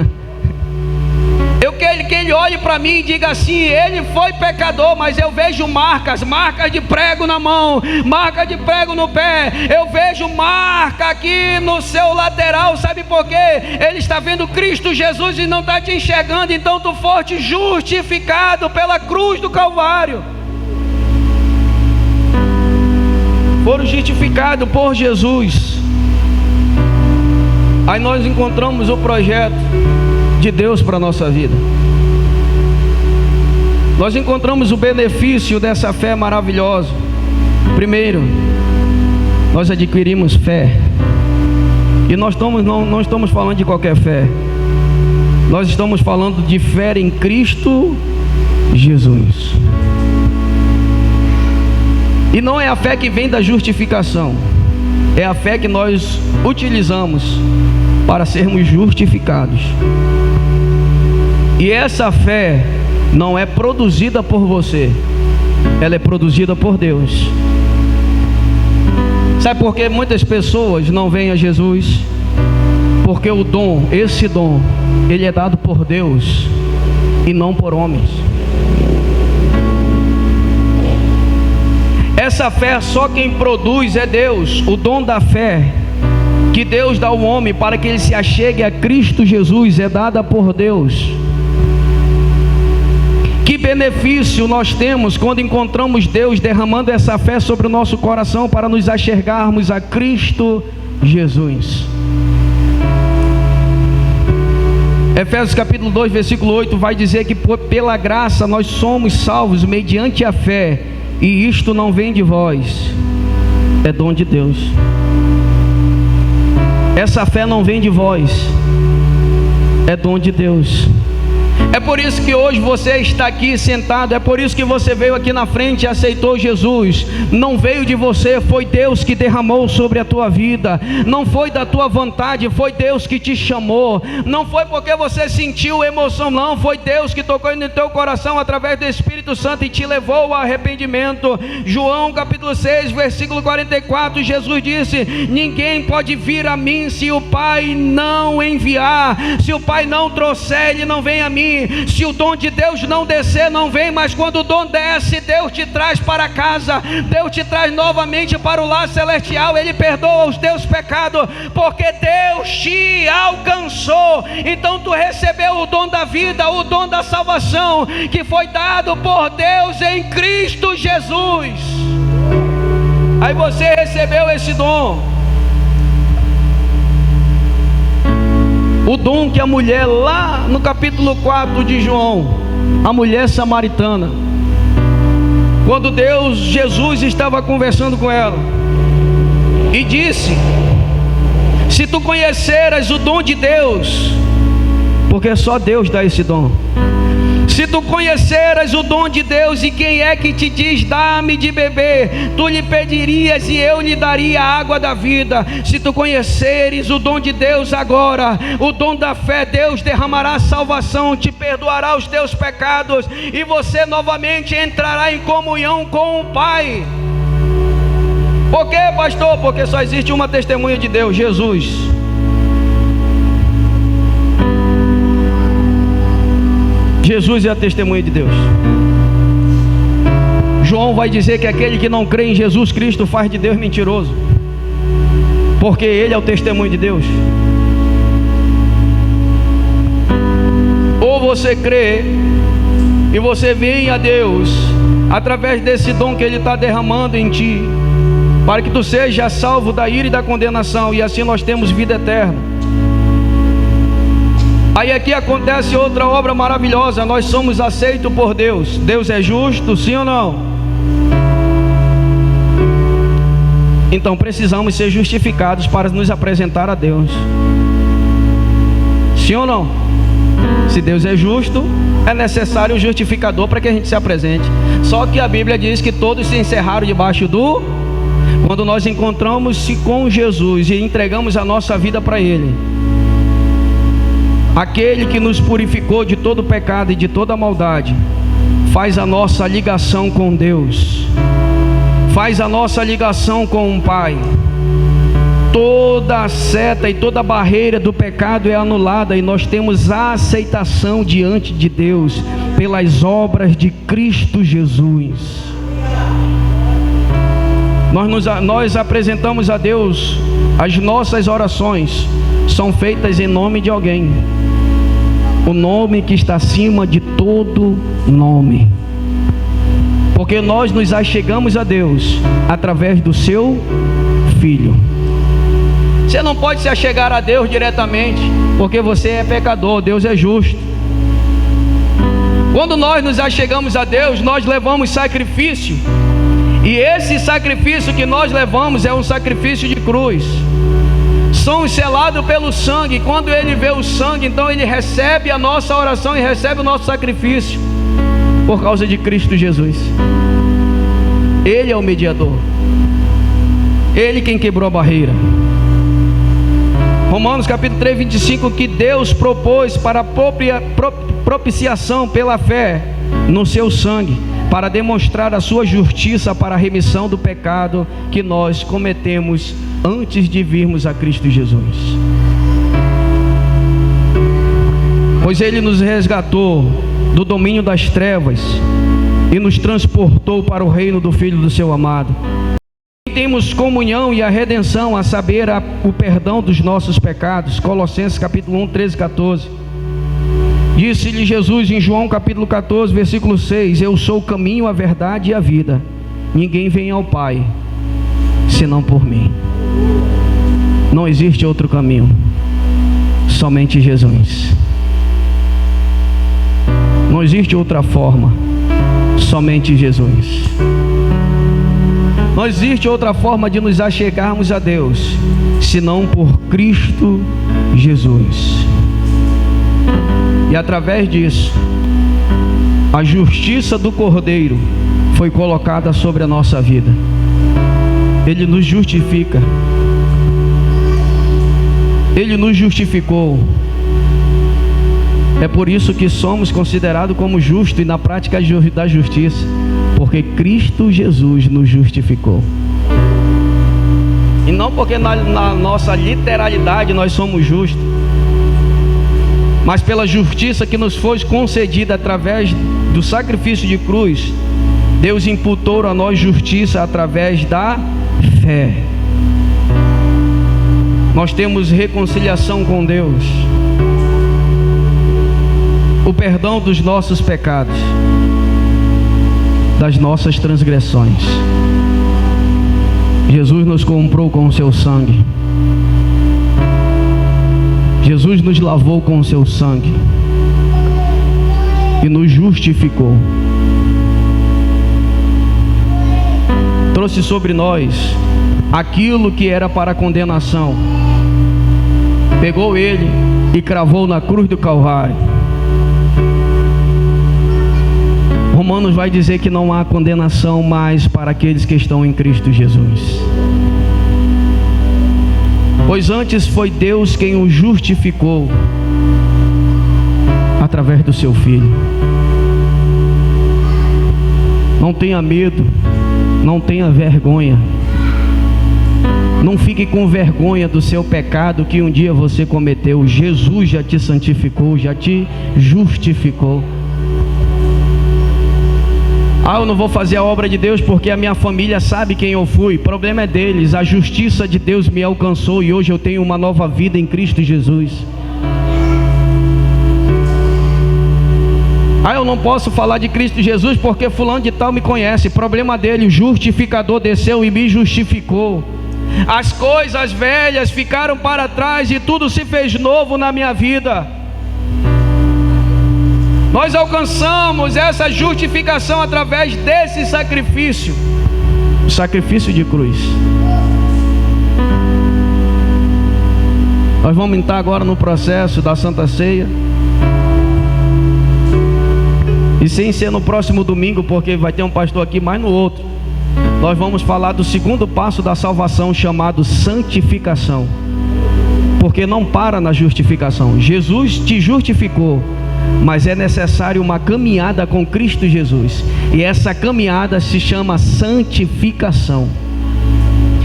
Eu quero que Ele olhe para mim e diga assim: ele foi pecador, mas eu vejo marcas de prego na mão, marca de prego no pé, eu vejo marca aqui no seu lateral. Sabe por quê? Ele está vendo Cristo Jesus e não está te enxergando. Então tu foste justificado pela cruz do Calvário. Foram justificados por Jesus. Aí nós encontramos o projeto de Deus para a nossa vida. Nós encontramos o benefício dessa fé maravilhosa. Primeiro, nós adquirimos fé. E nós não estamos falando de qualquer fé. Nós estamos falando de fé em Cristo Jesus. E não é a fé que vem da justificação, é a fé que nós utilizamos para sermos justificados. E essa fé não é produzida por você, ela é produzida por Deus. Sabe por que muitas pessoas não vêm a Jesus? Porque o dom, esse dom, ele é dado por Deus e não por homens. Essa fé só quem produz é Deus. O dom da fé que Deus dá ao homem para que ele se achegue a Cristo Jesus é dada por Deus. Que benefício nós temos quando encontramos Deus derramando essa fé sobre o nosso coração para nos achegarmos a Cristo Jesus. Efésios capítulo 2, versículo 8 vai dizer que pela graça nós somos salvos mediante a fé, e isto não vem de vós, é dom de Deus. Essa fé não vem de vós, é dom de Deus. É por isso que hoje você está aqui sentado, é por isso que você veio aqui na frente e aceitou Jesus. Não veio de você, foi Deus que derramou sobre a tua vida. Não foi da tua vontade, foi Deus que te chamou. Não foi porque você sentiu emoção, não, foi Deus que tocou no teu coração através do Espírito Santo e te levou ao arrependimento. João capítulo 6, versículo 44, Jesus disse: ninguém pode vir a mim se o Pai não enviar. Se o Pai não trouxer, ele não vem a mim. Se o dom de Deus não descer, não vem. Mas quando o dom desce, Deus te traz para casa, Deus te traz novamente para o lar celestial. Ele perdoa os teus pecados, porque Deus te alcançou. Então tu recebeu o dom da vida, o dom da salvação, que foi dado por Deus em Cristo Jesus. Aí você recebeu esse dom, o dom que a mulher lá no capítulo 4 de João, a mulher samaritana, quando Jesus estava conversando com ela e disse: se tu conheceras o dom de Deus, porque só Deus dá esse dom. Se tu conheceras o dom de Deus e quem é que te diz dá-me de beber, tu lhe pedirias e eu lhe daria a água da vida. Se tu conheceres o dom de Deus agora, o dom da fé, Deus derramará salvação, te perdoará os teus pecados e você novamente entrará em comunhão com o Pai. Por quê, pastor? Porque só existe uma testemunha de Deus, Jesus. Jesus é a testemunha de Deus. João vai dizer que aquele que não crê em Jesus Cristo faz de Deus mentiroso, porque Ele é o testemunho de Deus. Ou você crê e você vem a Deus através desse dom que Ele está derramando em ti, para que tu seja salvo da ira e da condenação, e assim nós temos vida eterna. Aí aqui acontece outra obra maravilhosa: nós somos aceitos por Deus. Deus é justo, sim ou não? Então precisamos ser justificados para nos apresentar a Deus. Sim ou não? Se Deus é justo, é necessário um justificador para que a gente se apresente. Só que a Bíblia diz que todos se encerraram debaixo do... Quando nós encontramos-se com Jesus e entregamos a nossa vida para Ele, aquele que nos purificou de todo pecado e de toda maldade, faz a nossa ligação com Deus, faz a nossa ligação com o Pai. Toda a seta e toda a barreira do pecado é anulada, e nós temos a aceitação diante de Deus pelas obras de Cristo Jesus. Nós apresentamos a Deus, as nossas orações são feitas em nome de alguém, o nome que está acima de todo nome, porque nós nos achegamos a Deus através do seu Filho. Você não pode se achegar a Deus diretamente, porque você é pecador, Deus é justo. Quando nós nos achegamos a Deus, nós levamos sacrifício, e esse sacrifício que nós levamos é um sacrifício de cruz. Somos selados pelo sangue. Quando Ele vê o sangue, então Ele recebe a nossa oração e recebe o nosso sacrifício, por causa de Cristo Jesus. Ele é o mediador, Ele quem quebrou a barreira. Romanos capítulo 3, 25, que Deus propôs para propiciação pela fé no seu sangue, para demonstrar a sua justiça para a remissão do pecado que nós cometemos antes de virmos a Cristo Jesus. Pois Ele nos resgatou do domínio das trevas e nos transportou para o reino do Filho do seu amado. Temos comunhão e a redenção, a saber, o perdão dos nossos pecados. Colossenses capítulo 1, 13 e 14. Disse-lhe Jesus em João capítulo 14, versículo 6: eu sou o caminho, a verdade e a vida. Ninguém vem ao Pai senão por mim. Não existe outro caminho, somente Jesus. Não existe outra forma, somente Jesus. Não existe outra forma de nos achegarmos a Deus, senão por Cristo Jesus. E através disso, a justiça do Cordeiro foi colocada sobre a nossa vida. Ele nos justifica. Ele nos justificou. É por isso que somos considerados como justos e na prática da justiça, porque Cristo Jesus nos justificou. E não porque na nossa literalidade nós somos justos, mas pela justiça que nos foi concedida através do sacrifício de cruz. Deus imputou a nós justiça através da fé. Nós temos reconciliação com Deus, o perdão dos nossos pecados, das nossas transgressões. Jesus nos comprou com o seu sangue. Jesus nos lavou com o seu sangue e nos justificou. Trouxe sobre nós aquilo que era para condenação. Pegou Ele e cravou na cruz do Calvário. Romanos vai dizer que não há condenação mais para aqueles que estão em Cristo Jesus. Pois antes foi Deus quem o justificou através do seu Filho. Não tenha medo, não tenha vergonha. Não fique com vergonha do seu pecado que um dia você cometeu. Jesus já te santificou, já te justificou. Eu não vou fazer a obra de Deus porque a minha família sabe quem eu fui. O problema é deles. A justiça de Deus me alcançou e hoje eu tenho uma nova vida em Cristo Jesus. Eu não posso falar de Cristo Jesus porque fulano de tal me conhece. Problema dele, o justificador desceu e me justificou. As coisas velhas ficaram para trás e tudo se fez novo na minha vida. Nós alcançamos essa justificação através desse sacrifício, o sacrifício de cruz. Nós vamos entrar agora no processo da Santa Ceia. E sem ser no próximo domingo, porque vai ter um pastor aqui, mas no outro nós vamos falar do segundo passo da salvação, chamado santificação. Porque não para na justificação. Jesus te justificou, mas é necessário uma caminhada com Cristo Jesus. E essa caminhada se chama santificação.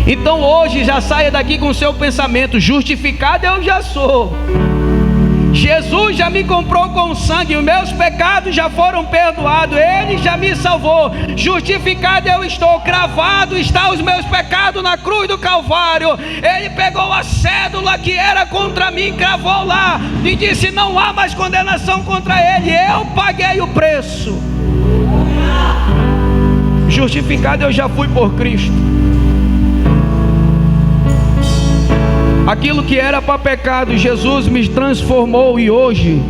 Então hoje já saia daqui com o seu pensamento: justificado eu já sou. Jesus já me comprou com sangue, os meus pecados já foram perdoados, Ele já me salvou. Justificado eu estou, cravado está os meus pecados na cruz do Calvário. Ele pegou a cédula que era contra mim, cravou lá e disse: não há mais condenação contra Ele, eu paguei o preço. Justificado eu já fui por Cristo. Aquilo que era para pecado, Jesus me transformou, e hoje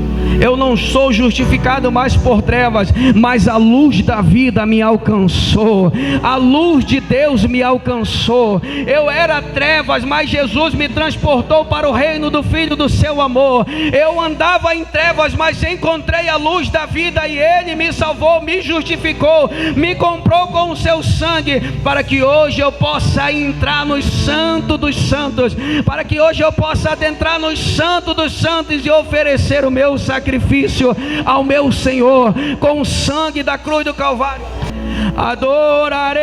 eu não sou justificado mais por trevas, mas a luz da vida me alcançou, a luz de Deus me alcançou. Eu era trevas, mas Jesus me transportou para o reino do Filho do seu amor. Eu andava em trevas, mas encontrei a luz da vida, e Ele me salvou, me justificou, me comprou com o seu sangue, para que hoje eu possa entrar nos santos dos santos, para que hoje eu possa adentrar nos santos dos santos e oferecer o meu sacrifício ao meu Senhor com o sangue da cruz do Calvário. Adorarei,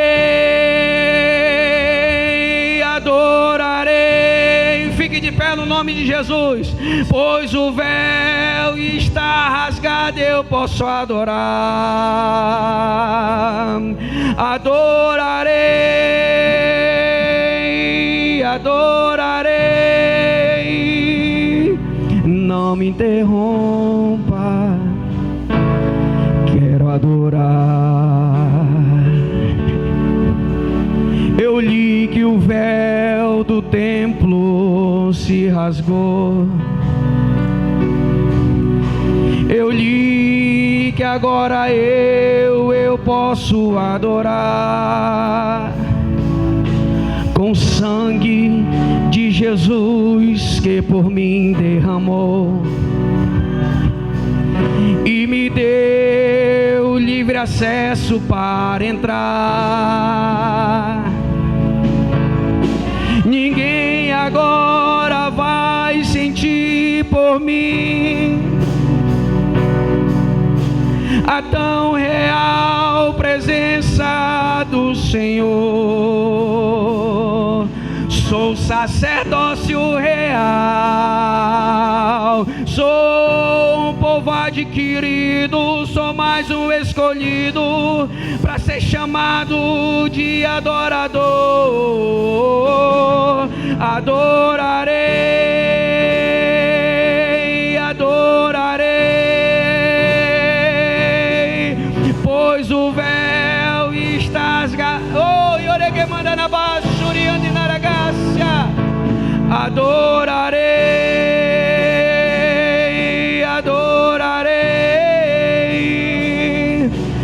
adorarei. Fique de pé no nome de Jesus. Pois o véu está rasgado, eu posso adorar. Adorarei, adorarei. Não me interrompa, quero adorar. Eu li que o véu do templo se rasgou. Eu li que agora eu posso adorar com sangue de Jesus que por mim derramou e me deu livre acesso para entrar. Ninguém agora vai sentir por mim a tão real presença do Senhor. Sou sacerdócio real, sou um povo adquirido, sou mais um escolhido para ser chamado de adorador. Adorarei, adorarei, pois o véu está rasgado. Oh, yorege manda na base. Adorarei, adorarei.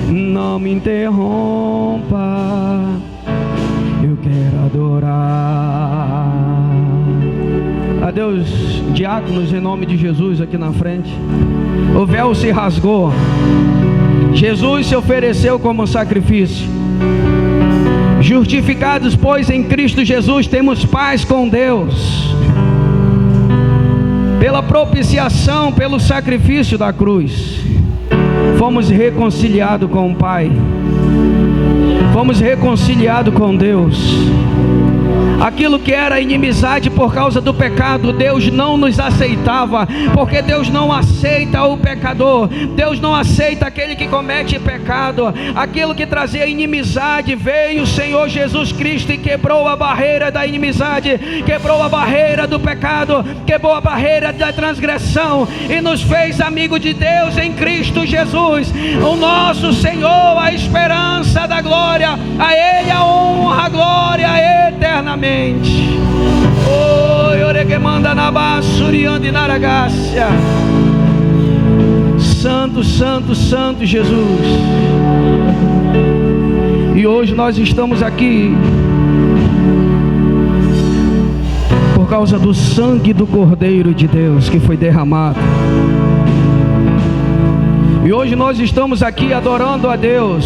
Não me interrompa, eu quero adorar. A Deus, diáconos, em nome de Jesus aqui na frente. O véu se rasgou, Jesus se ofereceu como sacrifício. Justificados, pois, em Cristo Jesus, temos paz com Deus, pela propiciação, pelo sacrifício da cruz. Fomos reconciliados com o Pai, fomos reconciliados com Deus. Aquilo que era inimizade por causa do pecado, Deus não nos aceitava, porque Deus não aceita o pecador, Deus não aceita aquele que comete pecado. Aquilo que trazia inimizade, veio o Senhor Jesus Cristo e quebrou a barreira da inimizade, quebrou a barreira do pecado, quebrou a barreira da transgressão e nos fez amigo de Deus em Cristo Jesus, o nosso Senhor, a esperança da glória. A Ele a honra, a glória eternamente. Oi, oregemanda nabassuriando e naragácia. Santo, santo, santo Jesus. E hoje nós estamos aqui por causa do sangue do Cordeiro de Deus que foi derramado. E hoje nós estamos aqui adorando a Deus,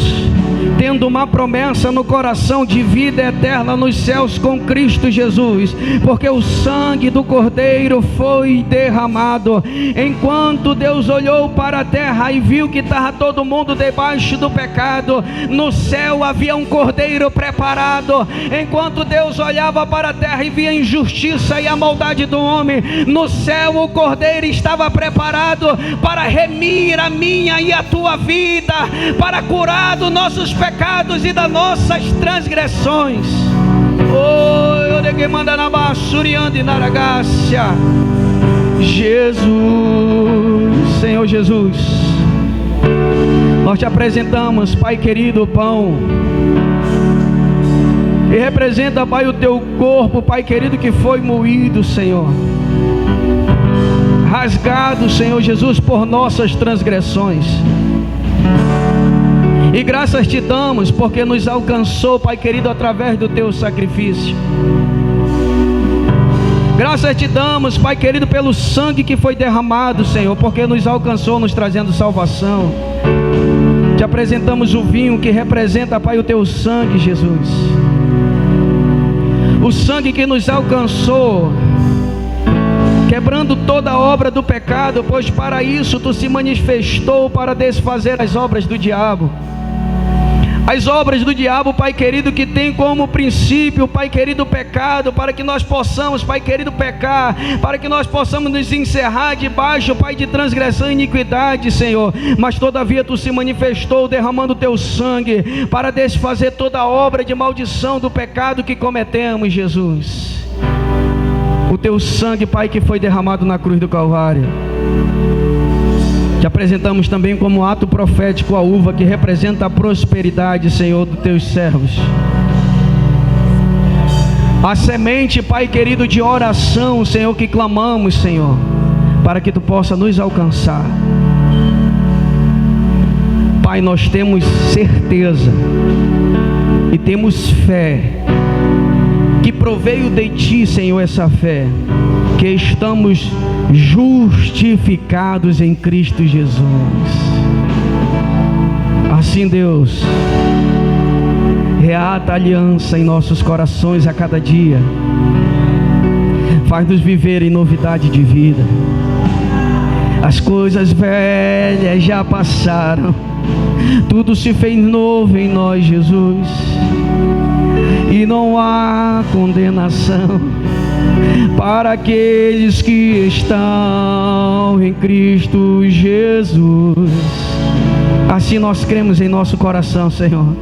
tendo uma promessa no coração de vida eterna nos céus com Cristo Jesus, porque o sangue do Cordeiro foi derramado. Enquanto Deus olhou para a terra e viu que estava todo mundo debaixo do pecado, no céu havia um Cordeiro preparado. Enquanto Deus olhava para a terra e via a injustiça e a maldade do homem, no céu o Cordeiro estava preparado para remir a minha e a tua vida, para curar dos nossos pecados e das nossas transgressões. Oi, odegue manda na bassuriando e naragácia. Jesus, Senhor Jesus, nós te apresentamos, Pai querido, o pão, e representa, Pai, o teu corpo, Pai querido, que foi moído, Senhor, rasgado, Senhor Jesus, por nossas transgressões. E graças te damos, porque nos alcançou, Pai querido, através do teu sacrifício. Graças te damos, Pai querido, pelo sangue que foi derramado, Senhor, porque nos alcançou, nos trazendo salvação. Te apresentamos o vinho que representa, Pai, o teu sangue, Jesus. O sangue que nos alcançou, quebrando toda a obra do pecado, pois para isso tu se manifestou, para desfazer as obras do diabo. As obras do diabo, Pai querido, que tem como princípio, Pai querido, o pecado, para que nós possamos, Pai querido, pecar, para que nós possamos nos encerrar debaixo, Pai, de transgressão e iniquidade, Senhor. Mas todavia tu se manifestou derramando o teu sangue para desfazer toda a obra de maldição do pecado que cometemos, Jesus. O teu sangue, Pai, que foi derramado na cruz do Calvário. Te apresentamos também como ato profético a uva que representa a prosperidade, Senhor, dos teus servos. A semente, Pai querido, de oração, Senhor, que clamamos, Senhor, para que tu possa nos alcançar. Pai, nós temos certeza e temos fé que proveio de ti, Senhor, essa fé, que estamos justificados em Cristo Jesus. Assim, Deus, reata a aliança em nossos corações a cada dia, faz-nos viver em novidade de vida. As coisas velhas já passaram, tudo se fez novo em nós, Jesus, e não há condenação para aqueles que estão em Cristo Jesus. Assim nós cremos em nosso coração, Senhor.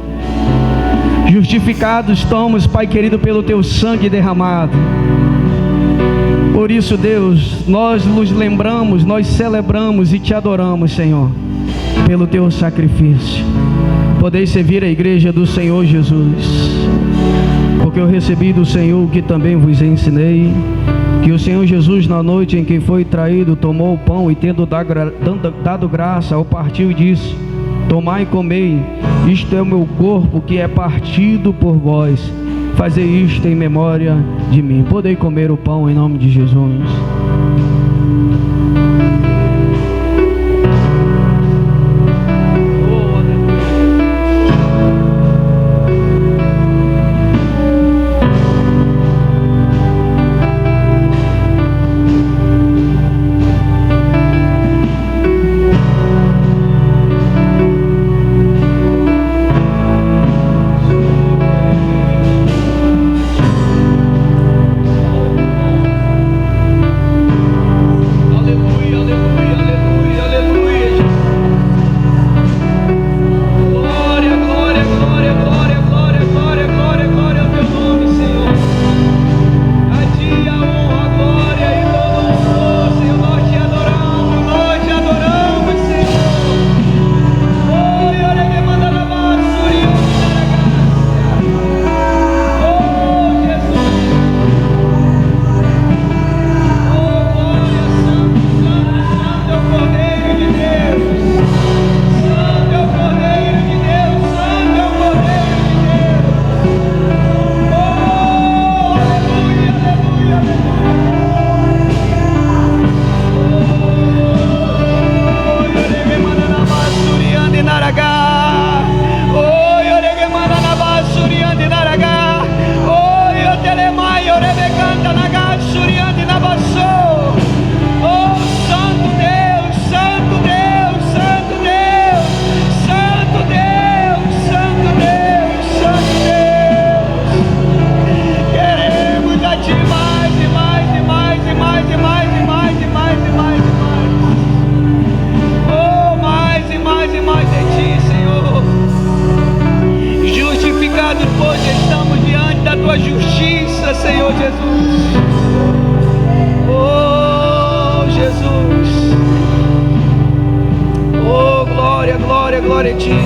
Justificados estamos, Pai querido, pelo teu sangue derramado. Por isso, Deus, nós nos lembramos, nós celebramos e te adoramos, Senhor, pelo teu sacrifício. Podeis servir a igreja do Senhor Jesus, porque eu recebi do Senhor o que também vos ensinei, que o Senhor Jesus, na noite em que foi traído, tomou o pão e, tendo dado graça, ao partir, disse: tomai e comei, isto é o meu corpo que é partido por vós, fazei isto em memória de mim. Podei comer o pão em nome de Jesus.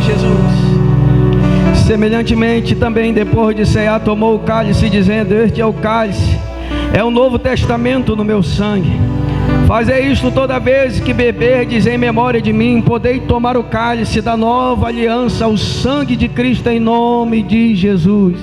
Jesus. Semelhantemente também, depois de cear, tomou o cálice, dizendo: este é o cálice, é o novo testamento no meu sangue. Fazei isto toda vez que beberdes em memória de mim. Podei tomar o cálice da nova aliança, o sangue de Cristo, em nome de Jesus.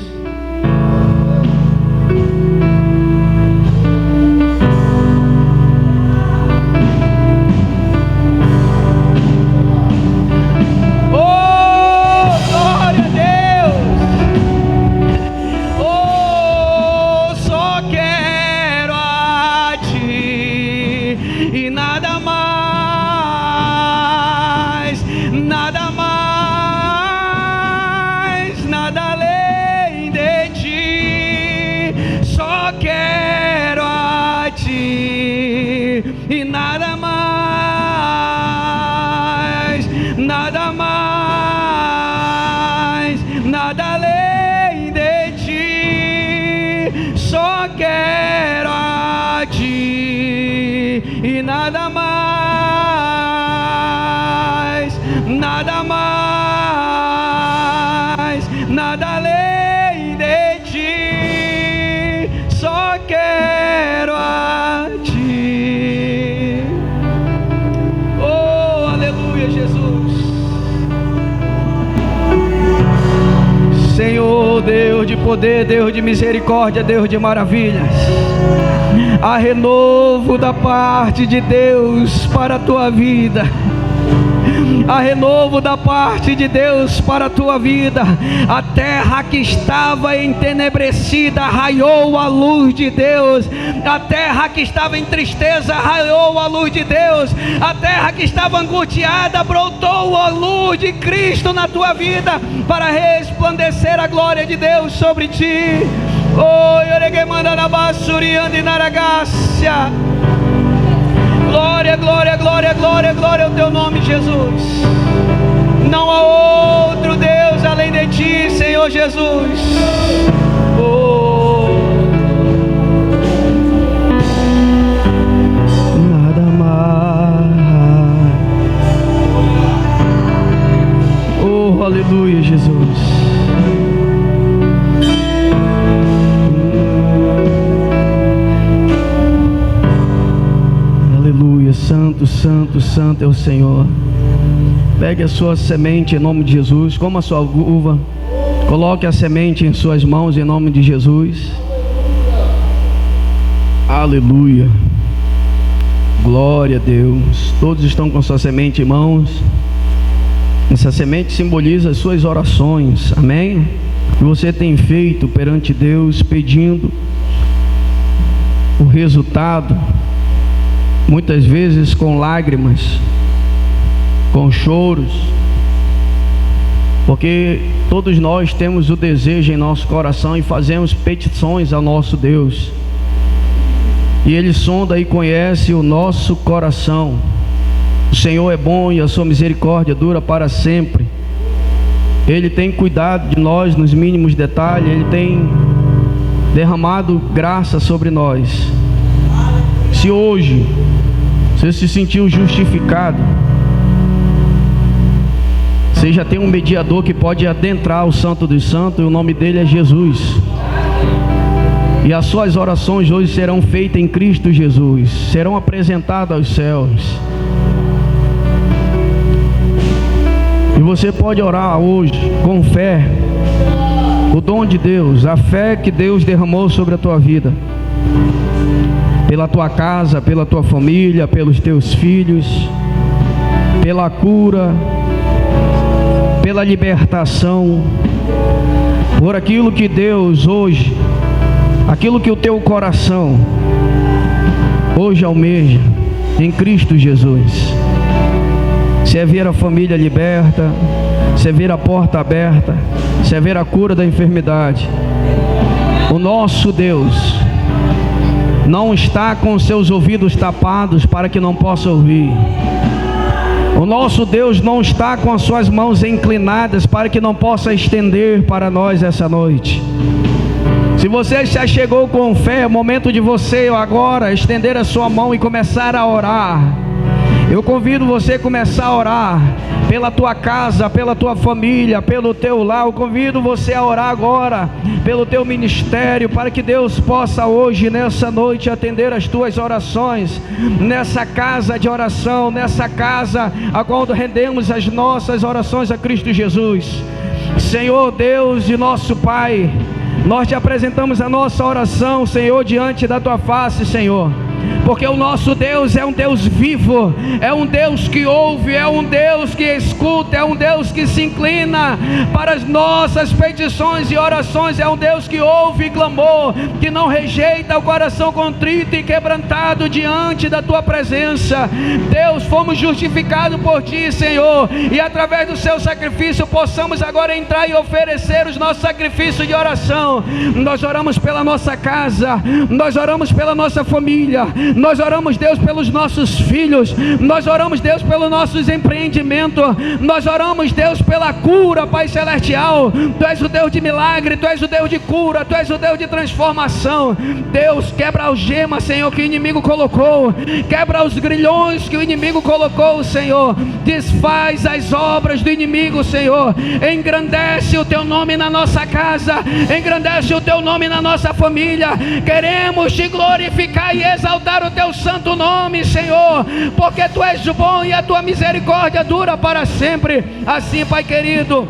Senhor, Deus de poder, Deus de misericórdia, Deus de maravilhas, há renovo da parte de Deus para a tua vida. Há renovo da parte de Deus para a tua vida. A terra que estava entenebrecida raiou a luz de Deus. A terra que estava em tristeza raiou a luz de Deus. A terra que estava angustiada brotou a luz de Cristo na tua vida, para resplandecer a glória de Deus sobre ti. Oh, glória, glória, glória, glória, glória ao teu nome, Jesus. Não há outro Deus além de ti, Senhor Jesus. Oh, nada mais. Oh, aleluia, Jesus. Aleluia, santo, santo, santo é o Senhor. Pegue a sua semente em nome de Jesus, coma a sua uva, coloque a semente em suas mãos em nome de Jesus. Aleluia, glória a Deus. Todos estão com sua semente em mãos. Essa semente simboliza as suas orações, amém? Que você tem feito perante Deus, pedindo o resultado, muitas vezes com lágrimas, com choros, porque todos nós temos o desejo em nosso coração e fazemos petições ao nosso Deus, e Ele sonda e conhece o nosso coração. O Senhor é bom e a sua misericórdia dura para sempre. Ele tem cuidado de nós nos mínimos detalhes. Ele tem derramado graça sobre nós. Se hoje você se sentiu justificado, você já tem um mediador que pode adentrar o Santo dos Santos, e o nome dele é Jesus. E as suas orações hoje serão feitas em Cristo Jesus, serão apresentadas aos céus. E você pode orar hoje com fé, o dom de Deus, a fé que Deus derramou sobre a tua vida, pela tua casa, pela tua família, pelos teus filhos, pela cura, pela libertação, por aquilo que Deus hoje, aquilo que o teu coração hoje almeja em Cristo Jesus. Se é ver a família liberta, se é ver a porta aberta, se é ver a cura da enfermidade, o nosso Deus não está com seus ouvidos tapados para que não possa ouvir. O nosso Deus não está com as suas mãos inclinadas para que não possa estender para nós essa noite. Se você já chegou com fé, é o momento de você agora estender a sua mão e começar a orar. Eu convido você a começar a orar, pela tua casa, pela tua família, pelo teu lar. Eu convido você a orar agora pelo teu ministério, para que Deus possa hoje, nessa noite, atender as tuas orações, nessa casa de oração, nessa casa a qual rendemos as nossas orações a Cristo Jesus. Senhor Deus e nosso Pai, nós te apresentamos a nossa oração, Senhor, diante da tua face, Senhor, porque o nosso Deus é um Deus vivo, é um Deus que ouve, é um Deus que escuta, é um Deus que se inclina para as nossas petições e orações, é um Deus que ouve clamor, que não rejeita o coração contrito e quebrantado diante da tua presença. Deus, fomos justificados por ti, Senhor, e através do seu sacrifício possamos agora entrar e oferecer os nossos sacrifícios de oração. Nós oramos pela nossa casa, nós oramos pela nossa família, nós oramos, Deus, pelos nossos filhos, nós oramos, Deus, pelos nossos empreendimentos, nós oramos, Deus, pela cura, Pai Celestial. Tu és o Deus de milagre, Tu és o Deus de cura, Tu és o Deus de transformação. Deus, quebra a algema, Senhor, que o inimigo colocou, quebra os grilhões que o inimigo colocou, Senhor, desfaz as obras do inimigo, Senhor, engrandece o Teu nome na nossa casa, engrandece o Teu nome na nossa família. Queremos Te glorificar e exaltar o Teu santo nome, Senhor, porque Tu és bom e a Tua misericórdia dura para sempre. Assim, Pai querido,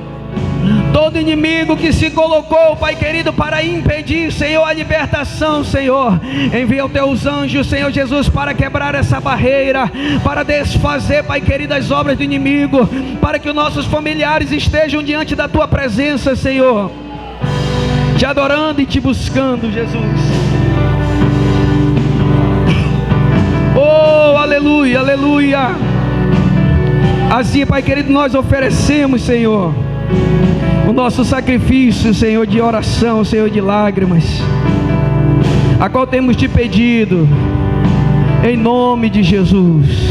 todo inimigo que se colocou, Pai querido, para impedir, Senhor, a libertação, Senhor, envia os Teus anjos, Senhor Jesus, para quebrar essa barreira, para desfazer, Pai querido, as obras do inimigo, para que os nossos familiares estejam diante da Tua presença, Senhor, Te adorando e Te buscando, Jesus. Oh, aleluia, aleluia. Assim, Pai querido, nós oferecemos, Senhor, o nosso sacrifício, Senhor, de oração, Senhor, de lágrimas, a qual temos Te pedido, em nome de Jesus.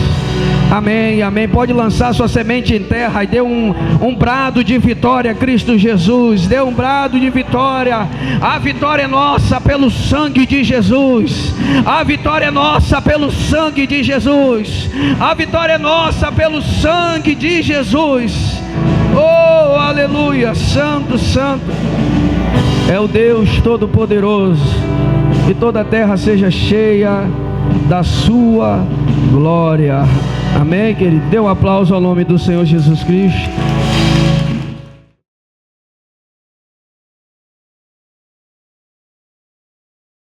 Amém, amém. Pode lançar sua semente em terra e dê um brado de vitória a Cristo Jesus. Dê um brado de vitória. A vitória é nossa pelo sangue de Jesus. A vitória é nossa pelo sangue de Jesus. A vitória é nossa pelo sangue de Jesus. Oh, aleluia. Santo, santo é o Deus Todo-Poderoso. E toda a terra seja cheia da sua glória. Amém, querido? Dê um aplauso ao nome do Senhor Jesus Cristo.